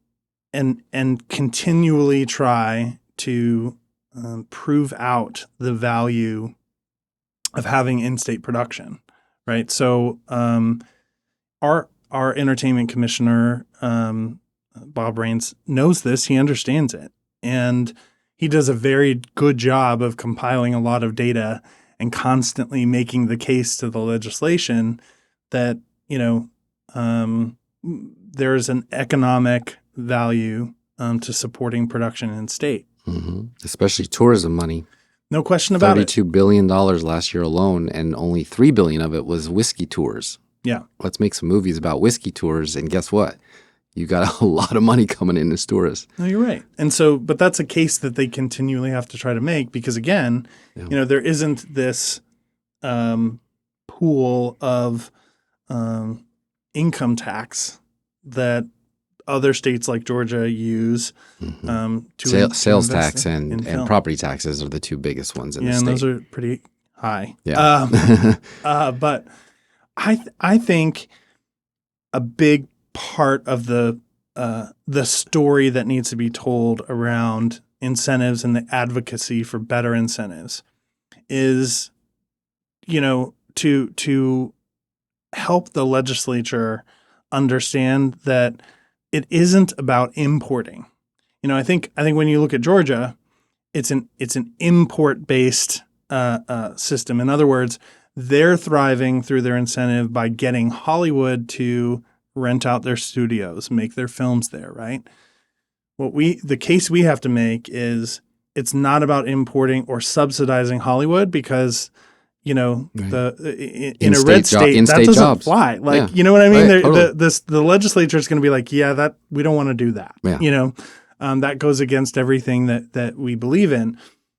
continually try to prove out the value of having in-state production, right? So our entertainment commissioner, Bob Rains, knows this. He understands it. And he does a very good job of compiling a lot of data and constantly making the case to the legislation that, there's an economic value to supporting production in state. Mm-hmm. Especially tourism money. No question about it. $32 billion last year alone, and only $3 billion of it was whiskey tours. Yeah. Let's make some movies about whiskey tours, and guess what? You got a lot of money coming in as tourists. No, you're right. And so, but that's a case that they continually have to try to make because, again, there isn't this pool of income tax that other states like Georgia use to sales tax and property taxes are the two biggest ones in the state. And those are pretty high. Yeah. But I think a big part of the story that needs to be told around incentives and the advocacy for better incentives is, to help the legislature understand that it isn't about importing. I think when you look at Georgia, it's an import-based system. In other words, they're thriving through their incentive by getting Hollywood to rent out their studios, make their films there, right? The case we have to make is it's not about importing or subsidizing Hollywood because, in a red state, that doesn't jobs. fly. Like, Yeah. you know what I mean? Right, totally. The legislature is going to be like, that we don't want to do that. Yeah. That goes against everything that we believe in.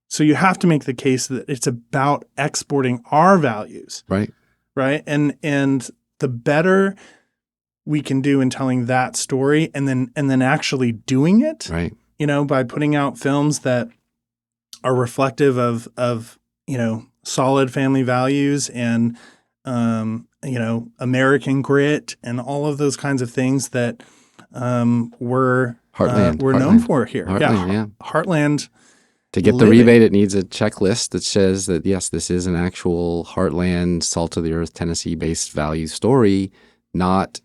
So you have to make the case that it's about exporting our values. Right. Right. And the better we can do in telling that story and then actually doing it, right, by putting out films that are reflective of solid family values and, American grit and all of those kinds of things that we're known for here. Heartland. To get the rebate, it needs a checklist that says that, yes, this is an actual Heartland, salt-of-the-earth, Tennessee-based value story, not,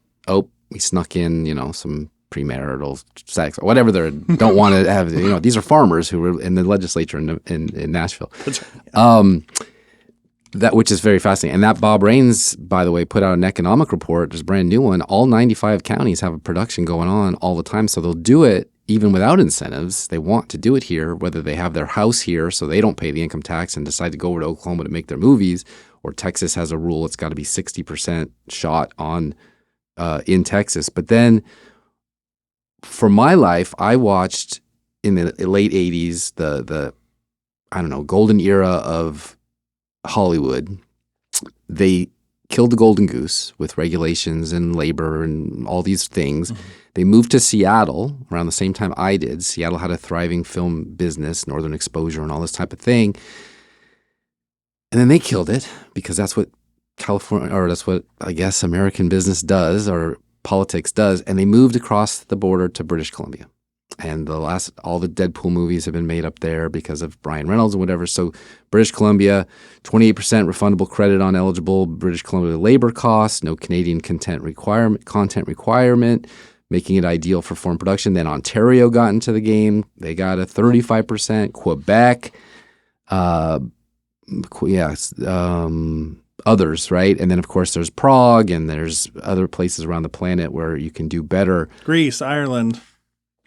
we snuck in, some premarital sex or whatever they don't want to have. These are farmers who were in the legislature in Nashville. That's right. That which is very fascinating. And that Bob Rains, by the way, put out an economic report, just a brand new one. All 95 counties have a production going on all the time, so they'll do it even without incentives. They want to do it here, whether they have their house here so they don't pay the income tax and decide to go over to Oklahoma to make their movies, or Texas has a rule it's got to be 60% shot on in Texas. But then for my life, I watched in the late 80s the golden era of Hollywood. They killed the golden goose with regulations and labor and all these things. Mm-hmm. They moved to Seattle around the same time I did. Seattle had a thriving film business, Northern Exposure and all this type of thing. And then they killed it because that's what California, or that's what I guess American business does or politics does. And they moved across the border to British Columbia. And all the Deadpool movies have been made up there because of Ryan Reynolds and whatever. So British Columbia, 28% refundable credit on eligible British Columbia labor costs, no Canadian content requirement, making it ideal for foreign production. Then Ontario got into the game. They got a 35%. Quebec, others, right? And then, of course, there's Prague and there's other places around the planet where you can do better. Greece, Ireland.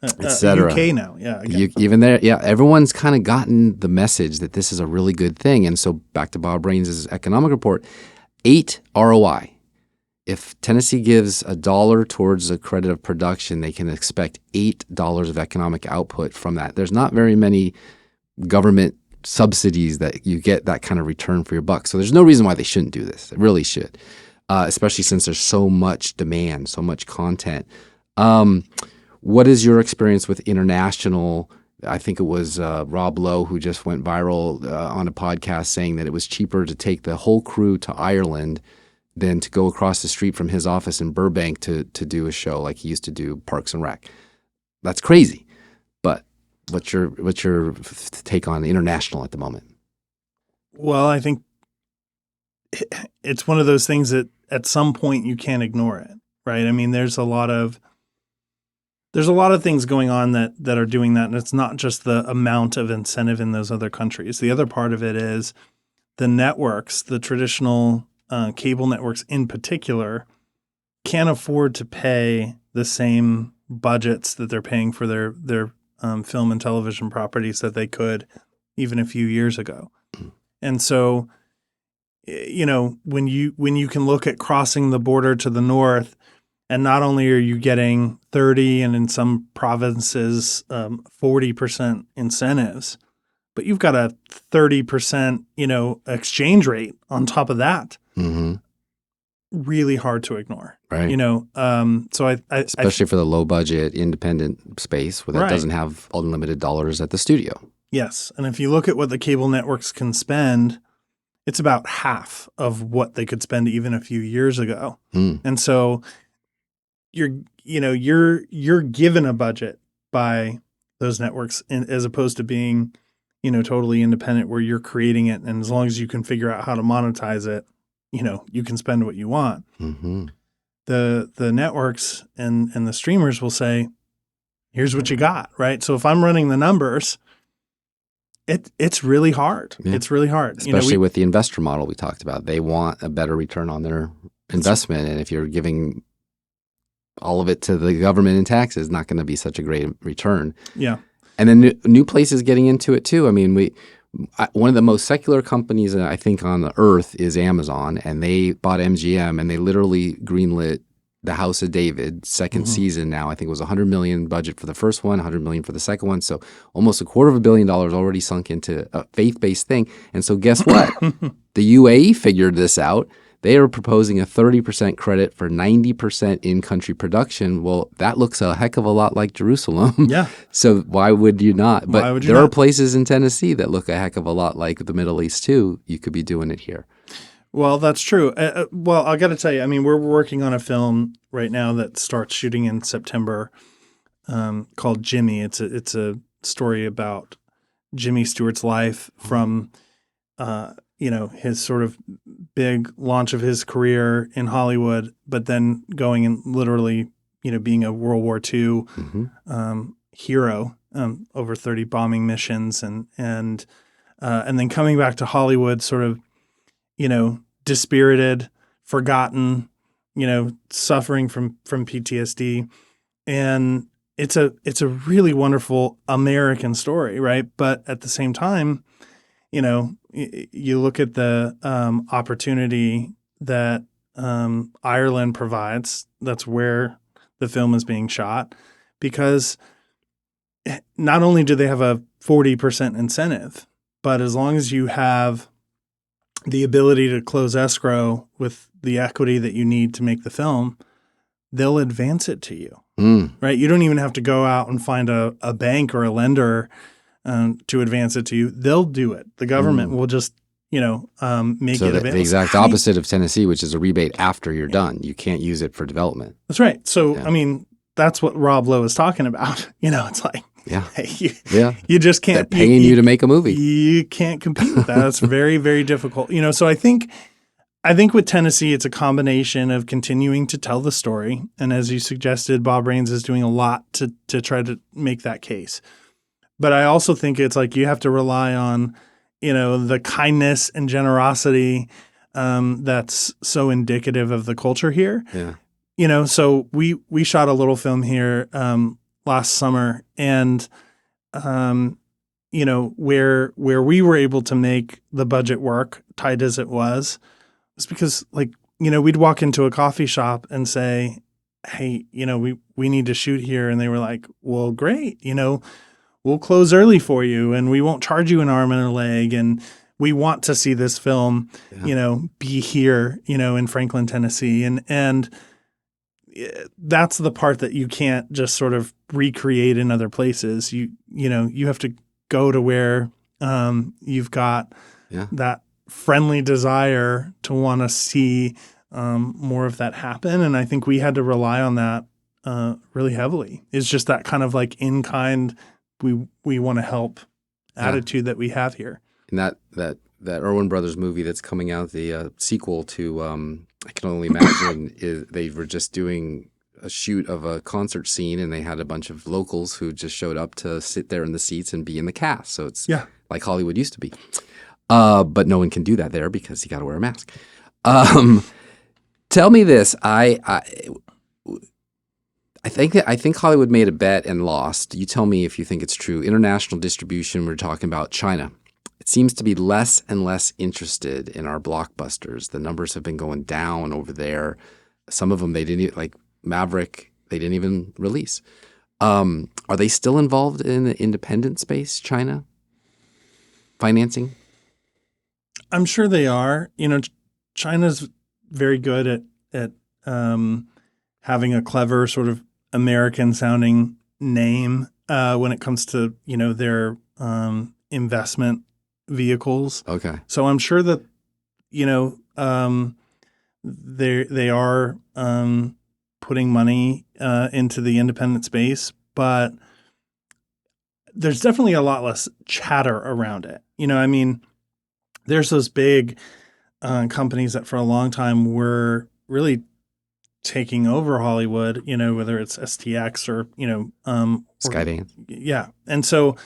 Etc. UK now, yeah. Even there, yeah, everyone's kind of gotten the message that this is a really good thing. And so back to Bob Rains' economic report, 8 ROI. if Tennessee gives $1 towards a credit of production, they can expect $8 of economic output from that. There's not very many government subsidies that you get that kind of return for your buck. So there's no reason why they shouldn't do this. It really should, especially since there's so much demand, so much content. What is your experience with international? I think it was Rob Lowe who just went viral on a podcast saying that it was cheaper to take the whole crew to Ireland than to go across the street from his office in Burbank to do a show like he used to do Parks and Rec. That's crazy. But what's your take on international at the moment? Well, I think it's one of those things that at some point you can't ignore it, right? I mean, there's a lot of things going on that are doing that, and it's not just the amount of incentive in those other countries. The other part of it is the networks, the traditional cable networks in particular, can't afford to pay the same budgets that they're paying for their film and television properties that they could even a few years ago. And so, when you can look at crossing the border to the north, and not only are you getting 30 and in some provinces 40% incentives, but you've got a 30% exchange rate on top of that. Mm-hmm. Really hard to ignore, right? So I especially for the low budget independent space where that doesn't have unlimited dollars at the studio. Yes, and if you look at what the cable networks can spend, it's about half of what they could spend even a few years ago. And so you're given a budget by those networks as opposed to being totally independent where you're creating it, and as long as you can figure out how to monetize it, you can spend what you want. Mm-hmm. The networks and the streamers will say, here's what you got, right? So if I'm running the numbers, it's really hard. Yeah. It's really hard. Especially with the investor model we talked about. They want a better return on their investment, and if you're giving all of it to the government in taxes, not going to be such a great return. Yeah. And then new places getting into it too. I mean, one of the most secular companies I think on the earth is Amazon, and they bought MGM, and they literally greenlit The House of David second season now. I think it was $100 million budget for the first one, $100 million for the second one. So almost $250 million already sunk into a faith-based thing. And so guess what? The UAE figured this out. They are proposing a 30% credit for 90% in-country production. Well, that looks a heck of a lot like Jerusalem. Yeah. So why would you not? But why would you there not? Are places in Tennessee that look a heck of a lot like the Middle East too. You could be doing it here. Well, that's true. Well, I got to tell you, I mean, we're working on a film right now that starts shooting in September called Jimmy. It's a story about Jimmy Stewart's life from his sort of big launch of his career in Hollywood, but then going and literally, being a World War II hero, over 30 bombing missions, and then coming back to Hollywood, sort of, dispirited, forgotten, suffering from PTSD, and it's a really wonderful American story, right? But at the same time, you look at the opportunity that Ireland provides. That's where the film is being shot, because not only do they have a 40% incentive, but as long as you have the ability to close escrow with the equity that you need to make the film, they'll advance it to you, right? You don't even have to go out and find a bank or a lender to advance it to you. They'll do it. The government will just, make it available. The exact opposite of Tennessee, which is a rebate after you're done. You can't use it for development. That's right. So, I mean, that's what Rob Lowe is talking about. It's like, hey, you just can't. They're paying you to make a movie. You can't compete with that. It's very, very difficult. So I think with Tennessee, it's a combination of continuing to tell the story. And as you suggested, Bob Rains is doing a lot to try to make that case. But I also think it's like you have to rely on, the kindness and generosity that's so indicative of the culture here. Yeah. So we shot a little film here last summer, and where we were able to make the budget work, tight as it was because like we'd walk into a coffee shop and say, hey, we need to shoot here. And they were like, well, great. We'll close early for you and we won't charge you an arm and a leg. And we want to see this film, be here, in Franklin, Tennessee. And that's the part that you can't just sort of recreate in other places. You have to go to where you've got that friendly desire to want to see more of that happen. And I think we had to rely on that really heavily. It's just that kind of like in kind, we want to help attitude that we have here. And that Erwin Brothers movie that's coming out, the sequel to I Can Only Imagine, is they were just doing a shoot of a concert scene, and they had a bunch of locals who just showed up to sit there in the seats and be in the cast. So it's like Hollywood used to be. But no one can do that there because you got to wear a mask. Tell me this. I think Hollywood made a bet and lost. You tell me if you think it's true. International distribution, we're talking about China. It seems to be less and less interested in our blockbusters. The numbers have been going down over there. Some of them they didn't, like Maverick, they didn't even release. Are they still involved in the independent space, China? Financing? I'm sure they are. China's very good at having a clever sort of American sounding name when it comes to their investment vehicles. Okay. So I'm sure that they are putting money into the independent space, but there's definitely a lot less chatter around it. There's those big companies that for a long time were really taking over Hollywood, whether it's STX or, Skydance. Yeah. And so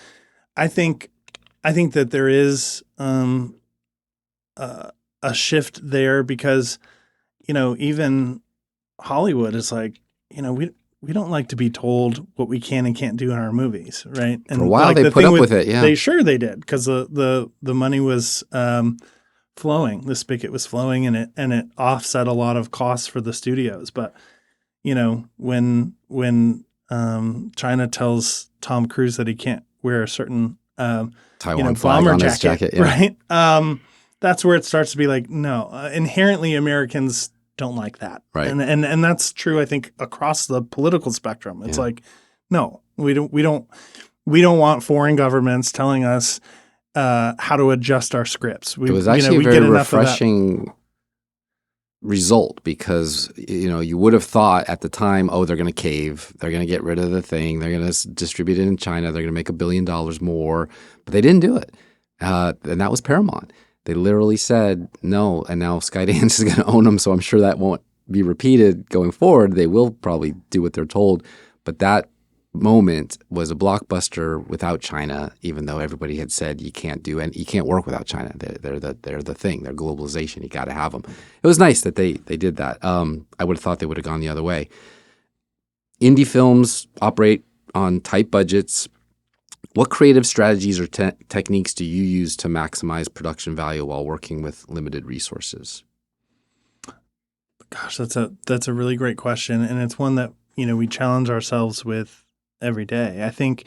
I think that there is a shift there because, even Hollywood is like, we don't like to be told what we can and can't do in our movies, right? And for a while they put up with it, yeah. They did because the money was flowing. The spigot was flowing, and it offset a lot of costs for the studios. But when China tells Tom Cruise that he can't wear a certain Taiwan flag on his jacket, right? That's where it starts to be like, no, inherently Americans don't like that, right? And that's true, I think, across the political spectrum. It's like, no, we don't want foreign governments telling us how to adjust our scripts. It was actually a very refreshing result because, you would have thought at the time, oh, they're going to cave. They're going to get rid of the thing. They're going to distribute it in China. They're going to make $1 billion more. But they didn't do it. And that was Paramount. They literally said no, and now Skydance is going to own them, so I'm sure that won't be repeated going forward. They will probably do what they're told. But that moment was a blockbuster without China, even though everybody had said you can't work without China. They're the thing. They're globalization. You got to have them. It was nice that they did that. I would have thought they would have gone the other way. Indie films operate on tight budgets. What creative strategies or techniques do you use to maximize production value while working with limited resources? Gosh, that's a really great question, and it's one that we challenge ourselves with every day. I think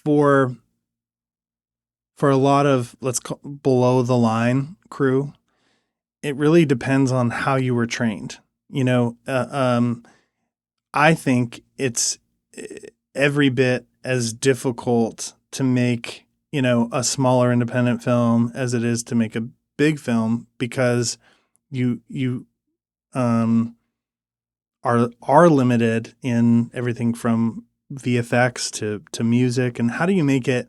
for a lot of let's call below the line crew, it really depends on how you were trained. I think it's every bit as difficult to make, a smaller independent film as it is to make a big film because you are limited in everything from VFX to music. And how do you make it,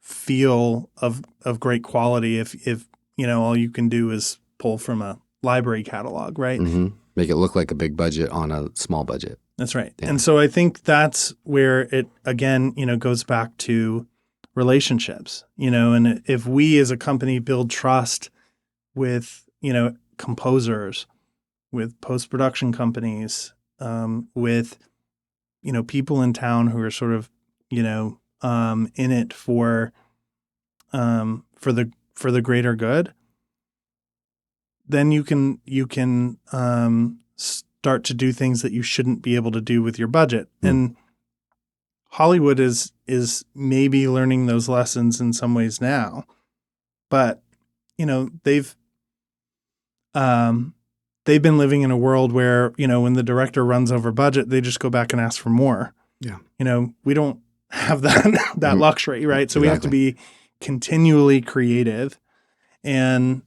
feel of great quality if all you can do is pull from a library catalog, right? Mm-hmm. Make it look like a big budget on a small budget. That's right. Yeah. And so I think that's where it, again, goes back to relationships, and if we as a company build trust with, composers, with post-production companies, with, people in town who are sort of, in it for for the greater good, then you can start to do things that you shouldn't be able to do with your budget. And Hollywood is maybe learning those lessons in some ways now, but they've been living in a world where when the director runs over budget, they just go back and ask for more. Yeah. We don't have that luxury, right? So we have to be continually creative and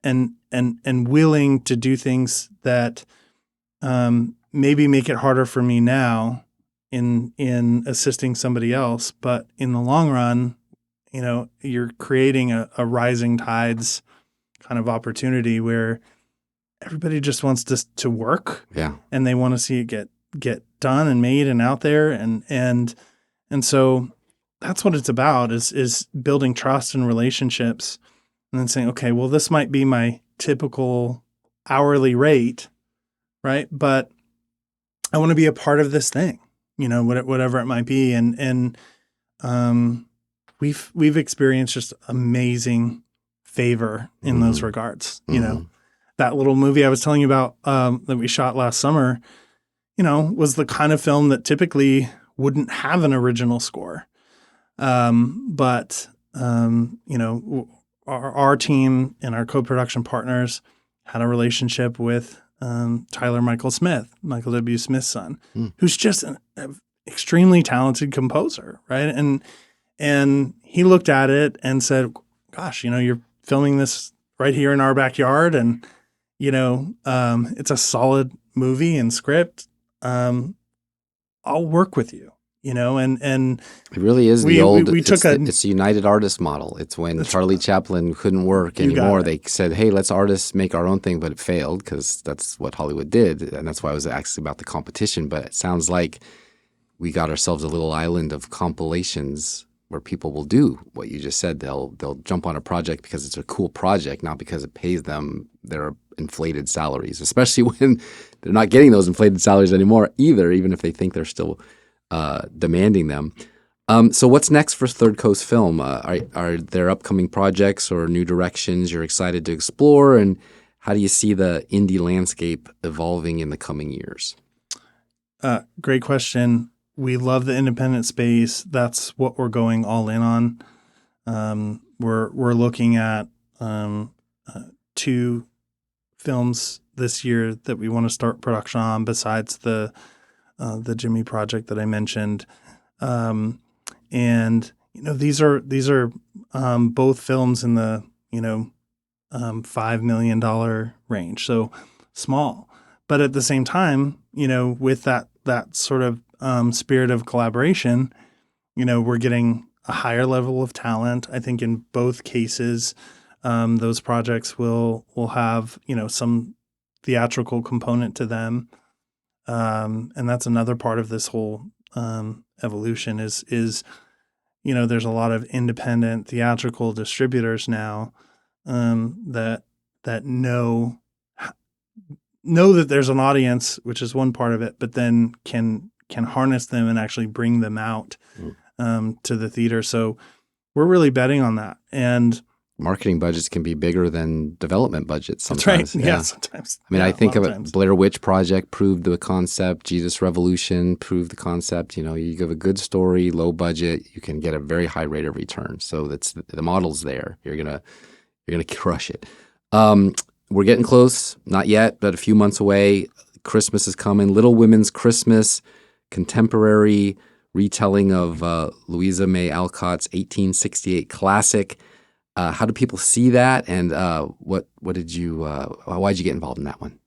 willing to do things that maybe make it harder for me now in assisting somebody else, but in the long run, you're creating a rising tides kind of opportunity where everybody just wants to work, and they want to see it get done and made and out there, and so that's what it's about is building trust and relationships, and then saying, okay, well, this might be my typical hourly rate, right? But I want to be a part of this thing, whatever it might be, and we've experienced just amazing favor in those regards. That little movie I was telling you about that we shot last summer, was the kind of film that typically wouldn't have an original score. But our team and our co-production partners had a relationship with Tyler Michael W. Smith's son, who's just an extremely talented composer, right? And he looked at it and said, gosh, you're filming this right here in our backyard, and it's a solid movie and script. I'll work with you, and it really is it's a United Artists model. It's when Charlie Chaplin couldn't work anymore. They said, hey, let's artists make our own thing, but it failed because that's what Hollywood did. And that's why I was asking about the competition. But it sounds like we got ourselves a little island of compilations where people will do what you just said. They'll jump on a project because it's a cool project, not because it pays them their inflated salaries, especially when they're not getting those inflated salaries anymore either, even if they think they're still demanding them. So what's next for Third Coast Film? Are there upcoming projects or new directions you're excited to explore? And how do you see the indie landscape evolving in the coming years? Great question. We love the independent space. That's what we're going all in on. We're looking at 2 films this year that we want to start production on, besides the Jimmy project that I mentioned. And these are both films in the $5 million range, so small. But at the same time, with that sort of spirit of collaboration, we're getting a higher level of talent. I think in both cases, those projects will have, some theatrical component to them. And that's another part of this whole evolution is there's a lot of independent theatrical distributors now that know that there's an audience, which is one part of it, but then can harness them and actually bring them out to the theater. So we're really betting on that. And marketing budgets can be bigger than development budgets sometimes. That's right. Yeah, sometimes. I mean, I think of it, Blair Witch Project proved the concept. Jesus Revolution proved the concept. You give a good story, low budget, you can get a very high rate of return. So that's the model's there. You're gonna crush it. We're getting close, not yet, but a few months away. Christmas is coming. Little Women's Christmas, contemporary retelling of Louisa May Alcott's 1868 classic. How do people see that, and what did you? Why'd you get involved in that one?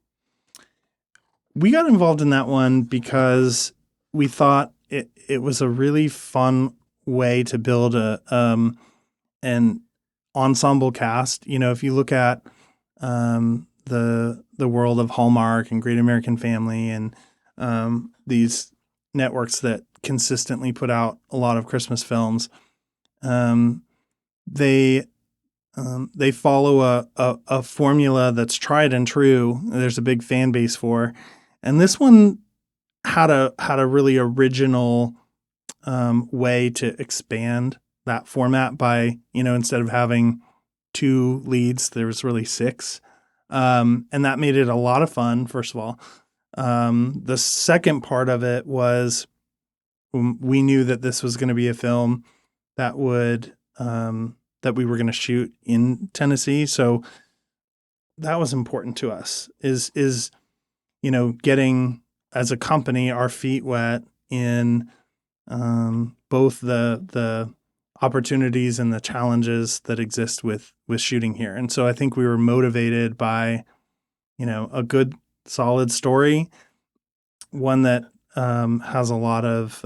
We got involved in that one because we thought it was a really fun way to build an ensemble cast. If you look at the world of Hallmark and Great American Family and these networks that consistently put out a lot of Christmas films, they follow a formula that's tried and true. There's a big fan base for, and this one had a really original way to expand that format by, instead of having 2 leads, there was really 6. And that made it a lot of fun, first of all. The second part of it was we knew that this was going to be a film that would that we were going to shoot in Tennessee. So that was important to us is getting, as a company, our feet wet in both the opportunities and the challenges that exist with shooting here. And so I think we were motivated by, a good, solid story, one that has a lot of,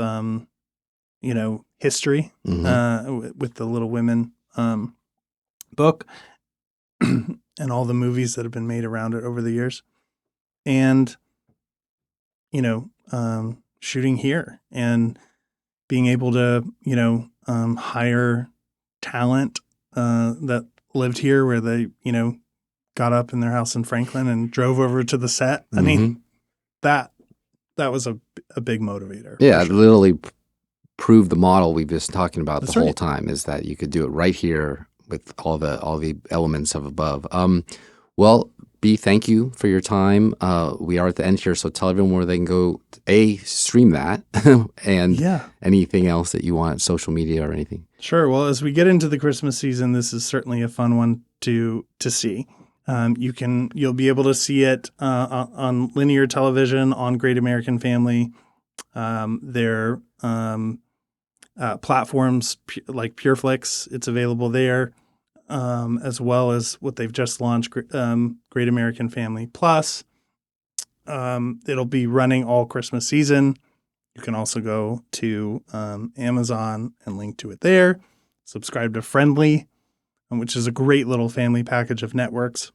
history with the Little Women book and all the movies that have been made around it over the years. And, shooting here and being able to, hire talent that lived here, where they, got up in their house in Franklin and drove over to the set. I mean, that was a big motivator. Yeah, sure. literally proved the model we've been talking about That's the whole right. time, is that you could do it right here with all the elements of above. Well, B, thank you for your time. We are at the end here, so tell everyone where they can go stream that and anything else that you want, social media or anything. Sure. Well, as we get into the Christmas season, this is certainly a fun one to see. You'll be able to see it on linear television on Great American Family. Their platforms like PureFlix, it's available there, as well as what they've just launched, Great American Family Plus. It'll be running all Christmas season. You can also go to Amazon and link to it there. Subscribe to Friendly, which is a great little family package of networks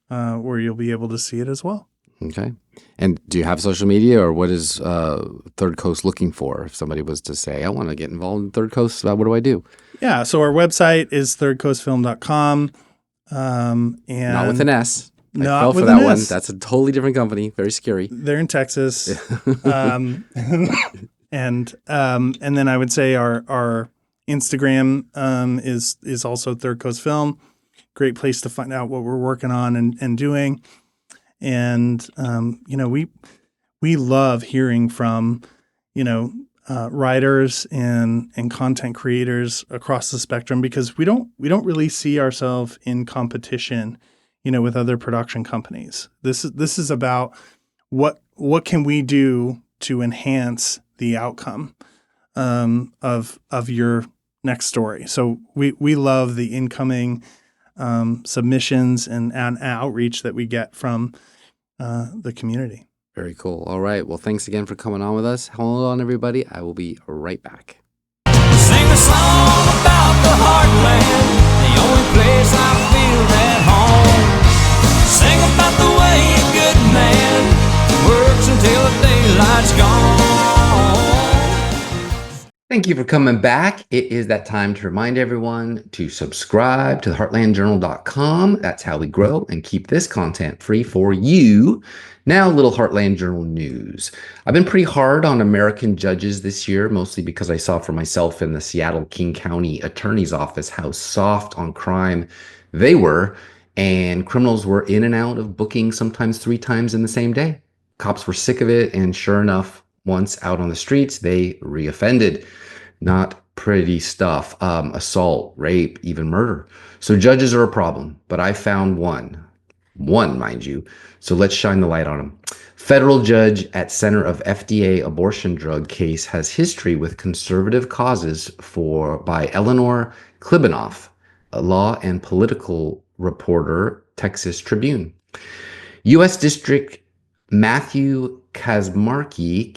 where you'll be able to see it as well. Okay. And do you have social media, or what is Third Coast looking for? If somebody was to say, I want to get involved in Third Coast, what do I do? Yeah. So our website is thirdcoastfilm.com. And not with an S. I Not fell for with that an one. S. That's a totally different company. Very scary. They're in Texas. And then I would say our Instagram is also Third Coast Film. Great place to find out what we're working on and doing. And we love hearing from writers and content creators across the spectrum, because we don't really see ourselves in competition with other production companies. This is about what can we do to enhance the outcome of your next story. So we love the incoming submissions and outreach that we get from the community. Very cool. All right. Well, thanks again for coming on with us. Hold on, everybody. I will be right back. Sing a song about the heartland, the only place I feel at home. Sing about the way a good man works until the daylight's gone. Thank you for coming back. It is that time to remind everyone to subscribe to heartlandjournal.com. That's how we grow and keep this content free for you. Now, a little Heartland Journal news. I've been pretty hard on American judges this year, mostly because I saw for myself in the Seattle King County Attorney's Office how soft on crime they were, and criminals were in and out of booking sometimes 3 times in the same day. Cops were sick of it, and sure enough, once out on the streets, they reoffended. Not pretty stuff. Assault, rape, even murder. So judges are a problem, but I found one, mind you. So let's shine the light on him. Federal judge at center of FDA abortion drug case has history with conservative causes by Eleanor Klibanoff, a law and political reporter, Texas Tribune. U.S. District Matthew Kaczmarczyk,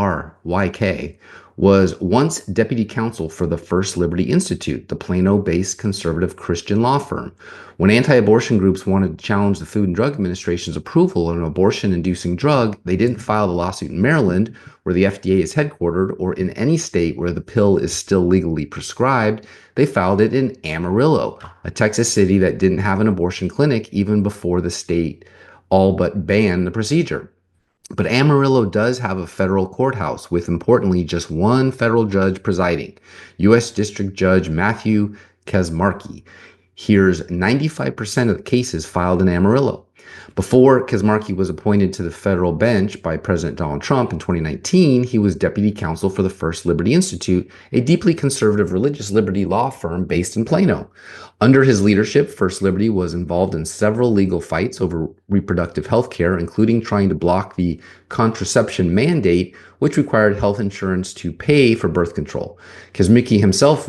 Kaczmarczyk, was once deputy counsel for the First Liberty Institute, the Plano-based conservative Christian law firm. When anti-abortion groups wanted to challenge the Food and Drug Administration's approval of an abortion-inducing drug, they didn't file the lawsuit in Maryland, where the FDA is headquartered, or in any state where the pill is still legally prescribed. They filed it in Amarillo, a Texas city that didn't have an abortion clinic even before the state all but banned the procedure. But Amarillo does have a federal courthouse with, importantly, just one federal judge presiding. U.S. District Judge Matthew Kaczmarski hears 95% of the cases filed in Amarillo. Before Kaczmarski was appointed to the federal bench by President Donald Trump in 2019, he was deputy counsel for the First Liberty Institute, a deeply conservative religious liberty law firm based in Plano. Under his leadership, First Liberty was involved in several legal fights over reproductive health care, including trying to block the contraception mandate, which required health insurance to pay for birth control. Kaczmarski himself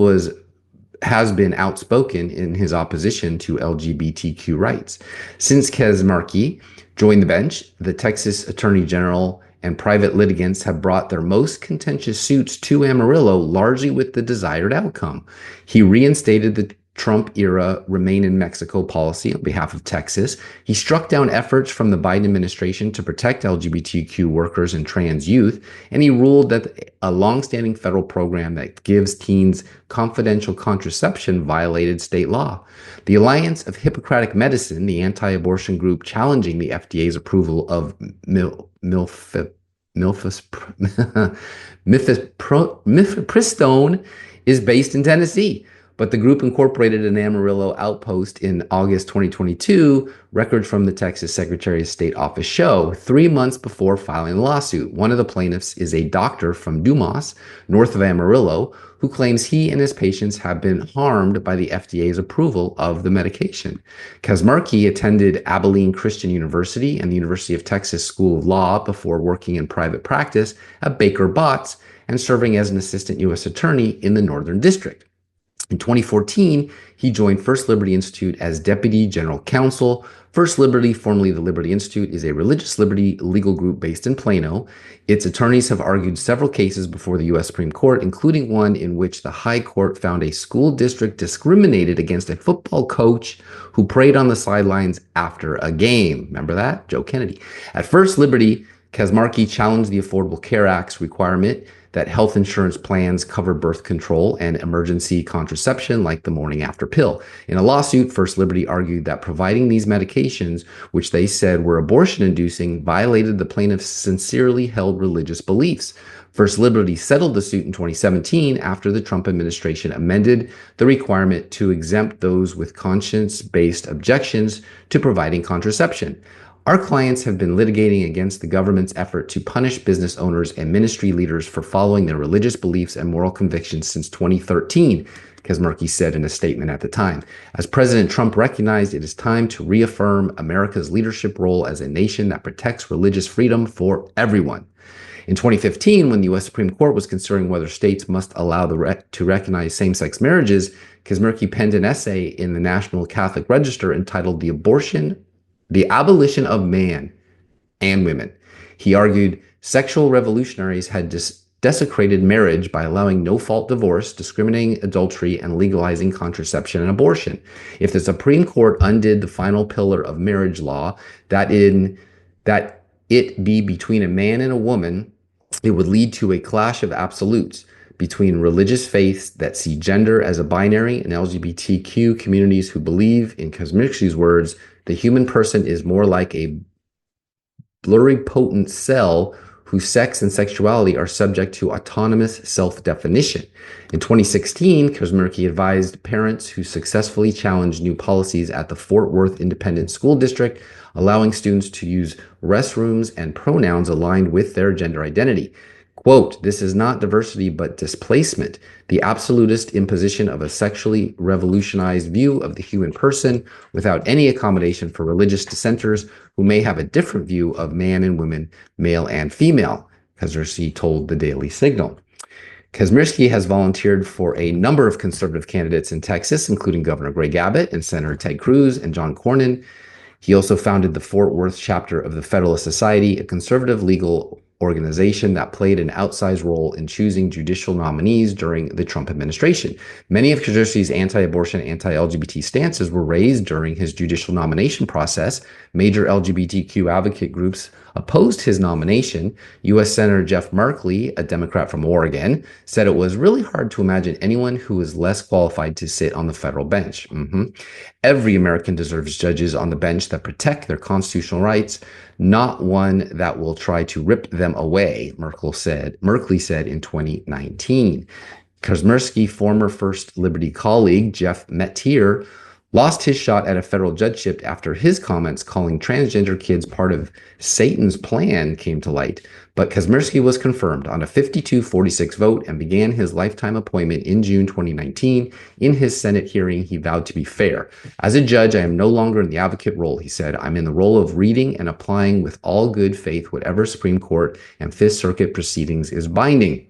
has been outspoken in his opposition to LGBTQ rights. Since Kaczmarski joined the bench, the Texas Attorney General and private litigants have brought their most contentious suits to Amarillo, largely with the desired outcome. He reinstated the Trump-era Remain in Mexico policy on behalf of Texas. He struck down efforts from the Biden administration to protect LGBTQ workers and trans youth, and he ruled that a longstanding federal program that gives teens confidential contraception violated state law. The Alliance of Hippocratic Medicine, the anti-abortion group challenging the FDA's approval of mifepristone, is based in Tennessee. But the group incorporated an Amarillo outpost in August 2022, records from the Texas Secretary of State office show, 3 months before filing the lawsuit. One of the plaintiffs is a doctor from Dumas, north of Amarillo, who claims he and his patients have been harmed by the FDA's approval of the medication. Kaczmarski attended Abilene Christian University and the University of Texas School of Law before working in private practice at Baker Botts and serving as an assistant U.S. attorney in the Northern District. In 2014, he joined First Liberty Institute as Deputy General Counsel. First Liberty, formerly the Liberty Institute, is a religious liberty legal group based in Plano. Its attorneys have argued several cases before the U.S. Supreme Court, including one in which the High Court found a school district discriminated against a football coach who prayed on the sidelines after a game. Remember that? Joe Kennedy. At First Liberty, Kaczmarski challenged the Affordable Care Act's requirement that health insurance plans cover birth control and emergency contraception like the morning after pill. In a lawsuit, First Liberty argued that providing these medications, which they said were abortion-inducing, violated the plaintiff's sincerely held religious beliefs. First Liberty settled the suit in 2017 after the Trump administration amended the requirement to exempt those with conscience-based objections to providing contraception. Our clients have been litigating against the government's effort to punish business owners and ministry leaders for following their religious beliefs and moral convictions since 2013, Kaczmarski said in a statement at the time. As President Trump recognized, it is time to reaffirm America's leadership role as a nation that protects religious freedom for everyone. In 2015, when the U.S. Supreme Court was considering whether states must allow to recognize same-sex marriages, Kaczmarski penned an essay in the National Catholic Register entitled The Abolition of Man and Women. He argued sexual revolutionaries had desecrated marriage by allowing no-fault divorce, discriminating adultery, and legalizing contraception and abortion. If the Supreme Court undid the final pillar of marriage law, that it be between a man and a woman, it would lead to a clash of absolutes between religious faiths that see gender as a binary and LGBTQ communities who believe, in Kaczmarski's words, the human person is more like a pluripotent cell whose sex and sexuality are subject to autonomous self-definition. In 2016, Kaczmarski advised parents who successfully challenged new policies at the Fort Worth Independent School District, allowing students to use restrooms and pronouns aligned with their gender identity. Quote, "This is not diversity but displacement, the absolutist imposition of a sexually revolutionized view of the human person without any accommodation for religious dissenters who may have a different view of man and women, male and female," Kaczmarski told the Daily Signal. Kaczmarski has volunteered for a number of conservative candidates in Texas, including Governor Greg Abbott and Senator Ted Cruz and John Cornyn. He also founded the Fort Worth chapter of the Federalist Society, a conservative legal organization that played an outsized role in choosing judicial nominees during the Trump administration. Many of Kaczmarski's anti-abortion, anti-LGBT stances were raised during his judicial nomination process. Major LGBTQ advocate groups opposed his nomination. U.S. Senator Jeff Merkley, a Democrat from Oregon, said it was really hard to imagine anyone who was less qualified to sit on the federal bench. Every American deserves judges on the bench that protect their constitutional rights, not one that will try to rip them away, Merkley said in 2019. Kazmierski, former First Liberty colleague Jeff Metier, lost his shot at a federal judgeship after his comments calling transgender kids part of Satan's plan came to light. But Kazmierski was confirmed on a 52-46 vote and began his lifetime appointment in June 2019. In his Senate hearing, he vowed to be fair. As a judge, I am no longer in the advocate role, he said. I'm in the role of reading and applying with all good faith whatever Supreme Court and Fifth Circuit proceedings is binding.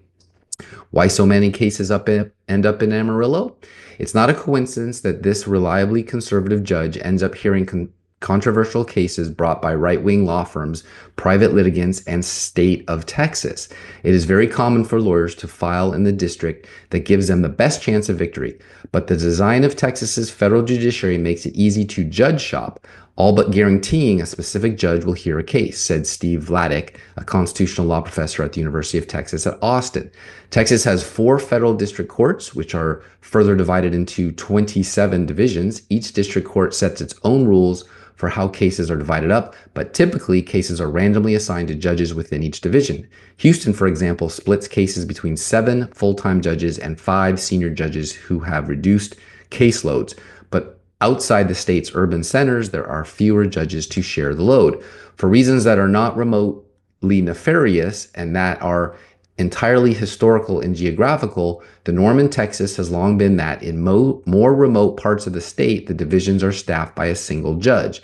Why so many cases end up in Amarillo? It's not a coincidence that this reliably conservative judge ends up hearing controversial cases brought by right-wing law firms, private litigants, and state of Texas. It is very common for lawyers to file in the district that gives them the best chance of victory, but the design of Texas's federal judiciary makes it easy to judge shop, all but guaranteeing a specific judge will hear a case, said Steve Vladeck, a constitutional law professor at the University of Texas at Austin. Texas has 4 federal district courts, which are further divided into 27 divisions. Each district court sets its own rules for how cases are divided up, but typically cases are randomly assigned to judges within each division. Houston, for example, splits cases between 7 full-time judges and 5 senior judges who have reduced caseloads. But outside the state's urban centers, there are fewer judges to share the load. For reasons that are not remotely nefarious and that are entirely historical and geographical, the norm in Texas has long been that in more remote parts of the state, the divisions are staffed by a single judge,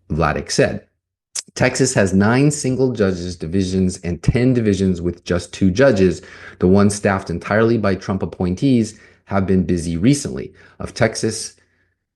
Vladeck said. Texas has 9 single judges divisions and 10 divisions with just 2 judges. The ones staffed entirely by Trump appointees have been busy recently. Of Texas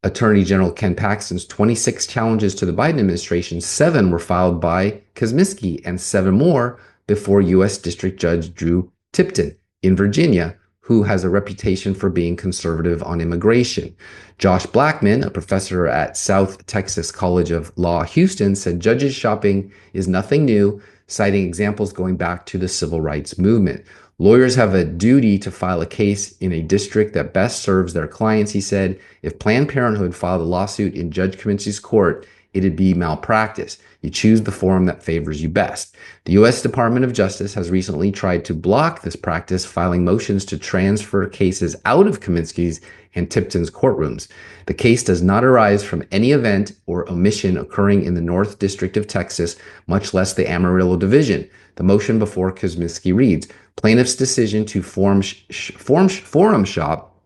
Attorney General Ken Paxton's 26 challenges to the Biden administration, 7 were filed by Kazmierski and 7 more before U.S. District Judge Drew Tipton in Virginia, who has a reputation for being conservative on immigration. Josh Blackman, a professor at South Texas College of Law, Houston, said judges shopping is nothing new, citing examples going back to the civil rights movement. Lawyers have a duty to file a case in a district that best serves their clients, he said. If Planned Parenthood filed a lawsuit in Judge Kaminsky's court, it'd be malpractice. You choose the forum that favors you best. The U.S. Department of Justice has recently tried to block this practice, filing motions to transfer cases out of Kaminsky's and Tipton's courtrooms. The case does not arise from any event or omission occurring in the North District of Texas, much less the Amarillo Division. The motion before Kazmierski reads, plaintiff's decision to forum shop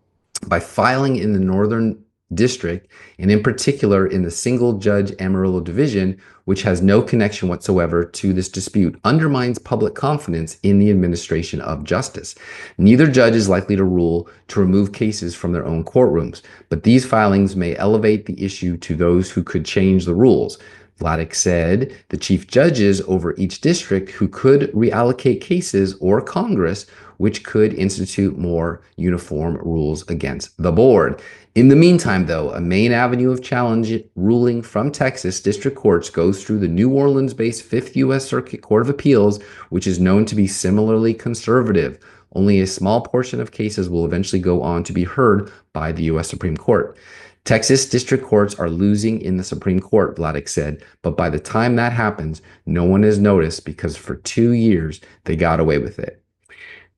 by filing in the Northern District, and in particular in the single judge Amarillo Division, which has no connection whatsoever to this dispute, undermines public confidence in the administration of justice. Neither judge is likely to rule to remove cases from their own courtrooms, but these filings may elevate the issue to those who could change the rules. Vladeck said the chief judges over each district who could reallocate cases, or Congress, which could institute more uniform rules against the board. In the meantime, though, a main avenue of challenge ruling from Texas district courts goes through the New Orleans-based 5th U.S. Circuit Court of Appeals, which is known to be similarly conservative. Only a small portion of cases will eventually go on to be heard by the U.S. Supreme Court. Texas district courts are losing in the Supreme Court, Vladeck said, but by the time that happens, no one has noticed because for 2 years, they got away with it.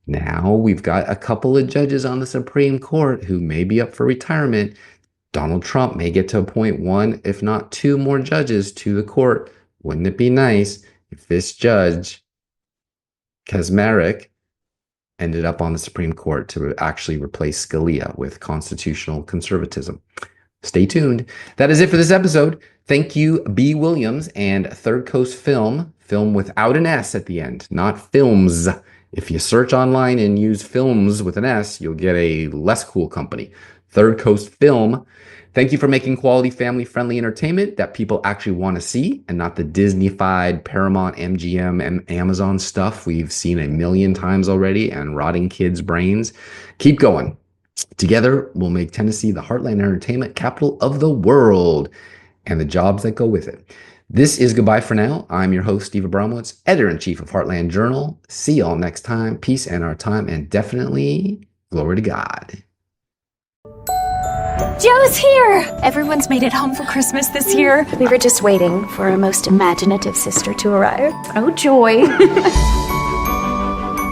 Now we've got a couple of judges on the Supreme Court who may be up for retirement. Donald Trump may get to appoint 1, if not 2 more judges to the court. Wouldn't it be nice if this judge, Kazmierski, ended up on the Supreme Court to actually replace Scalia with constitutional conservatism? Stay tuned. That is it for this episode. Thank you, B. Williams and Third Coast Film without an S at the end, not films. If you search online and use films with an S, you'll get a less cool company. Third Coast Film. Thank you for making quality family-friendly entertainment that people actually want to see and not the Disney-fied Paramount, MGM, and Amazon stuff we've seen a million times already and rotting kids' brains. Keep going. Together, we'll make Tennessee the heartland entertainment capital of the world and the jobs that go with it. This is goodbye for now. I'm your host, Steve Abramowitz, editor-in-chief of Heartland Journal. See y'all next time. Peace in our time, and definitely glory to God. Joe's here! Everyone's made it home for Christmas this year. We were just waiting for our most imaginative sister to arrive. Oh, joy.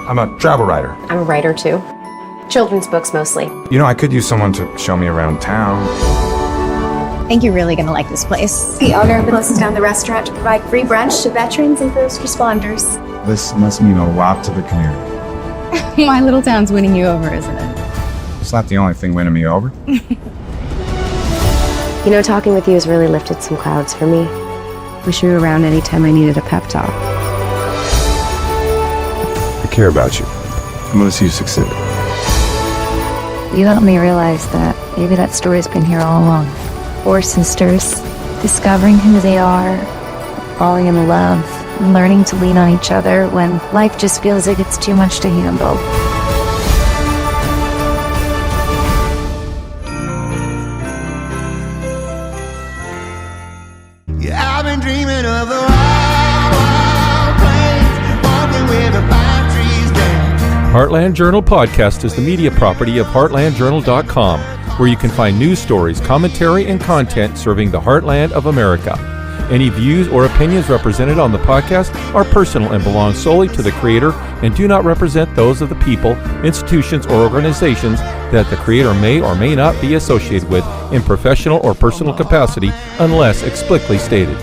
I'm a travel writer. I'm a writer too. Children's books mostly. You know, I could use someone to show me around town. I think you're really going to like this place. The owner closes down the restaurant to provide free brunch to veterans and first responders. This must mean a lot to the community. My little town's winning you over, isn't it? It's not the only thing winning me over. You know, talking with you has really lifted some clouds for me. Wish you were around anytime I needed a pep talk. I care about you. I'm going to see you succeed. You helped me realize that maybe that story's been here all along. 4 sisters, discovering who they are, falling in love, and learning to lean on each other when life just feels like it's too much to handle. Yeah, I've been dreaming of the wild, wild plains, walking where the pine trees dance. Heartland Journal Podcast is the media property of heartlandjournal.com, where you can find news stories, commentary, and content serving the heartland of America. Any views or opinions represented on the podcast are personal and belong solely to the creator and do not represent those of the people, institutions, or organizations that the creator may or may not be associated with in professional or personal capacity unless explicitly stated.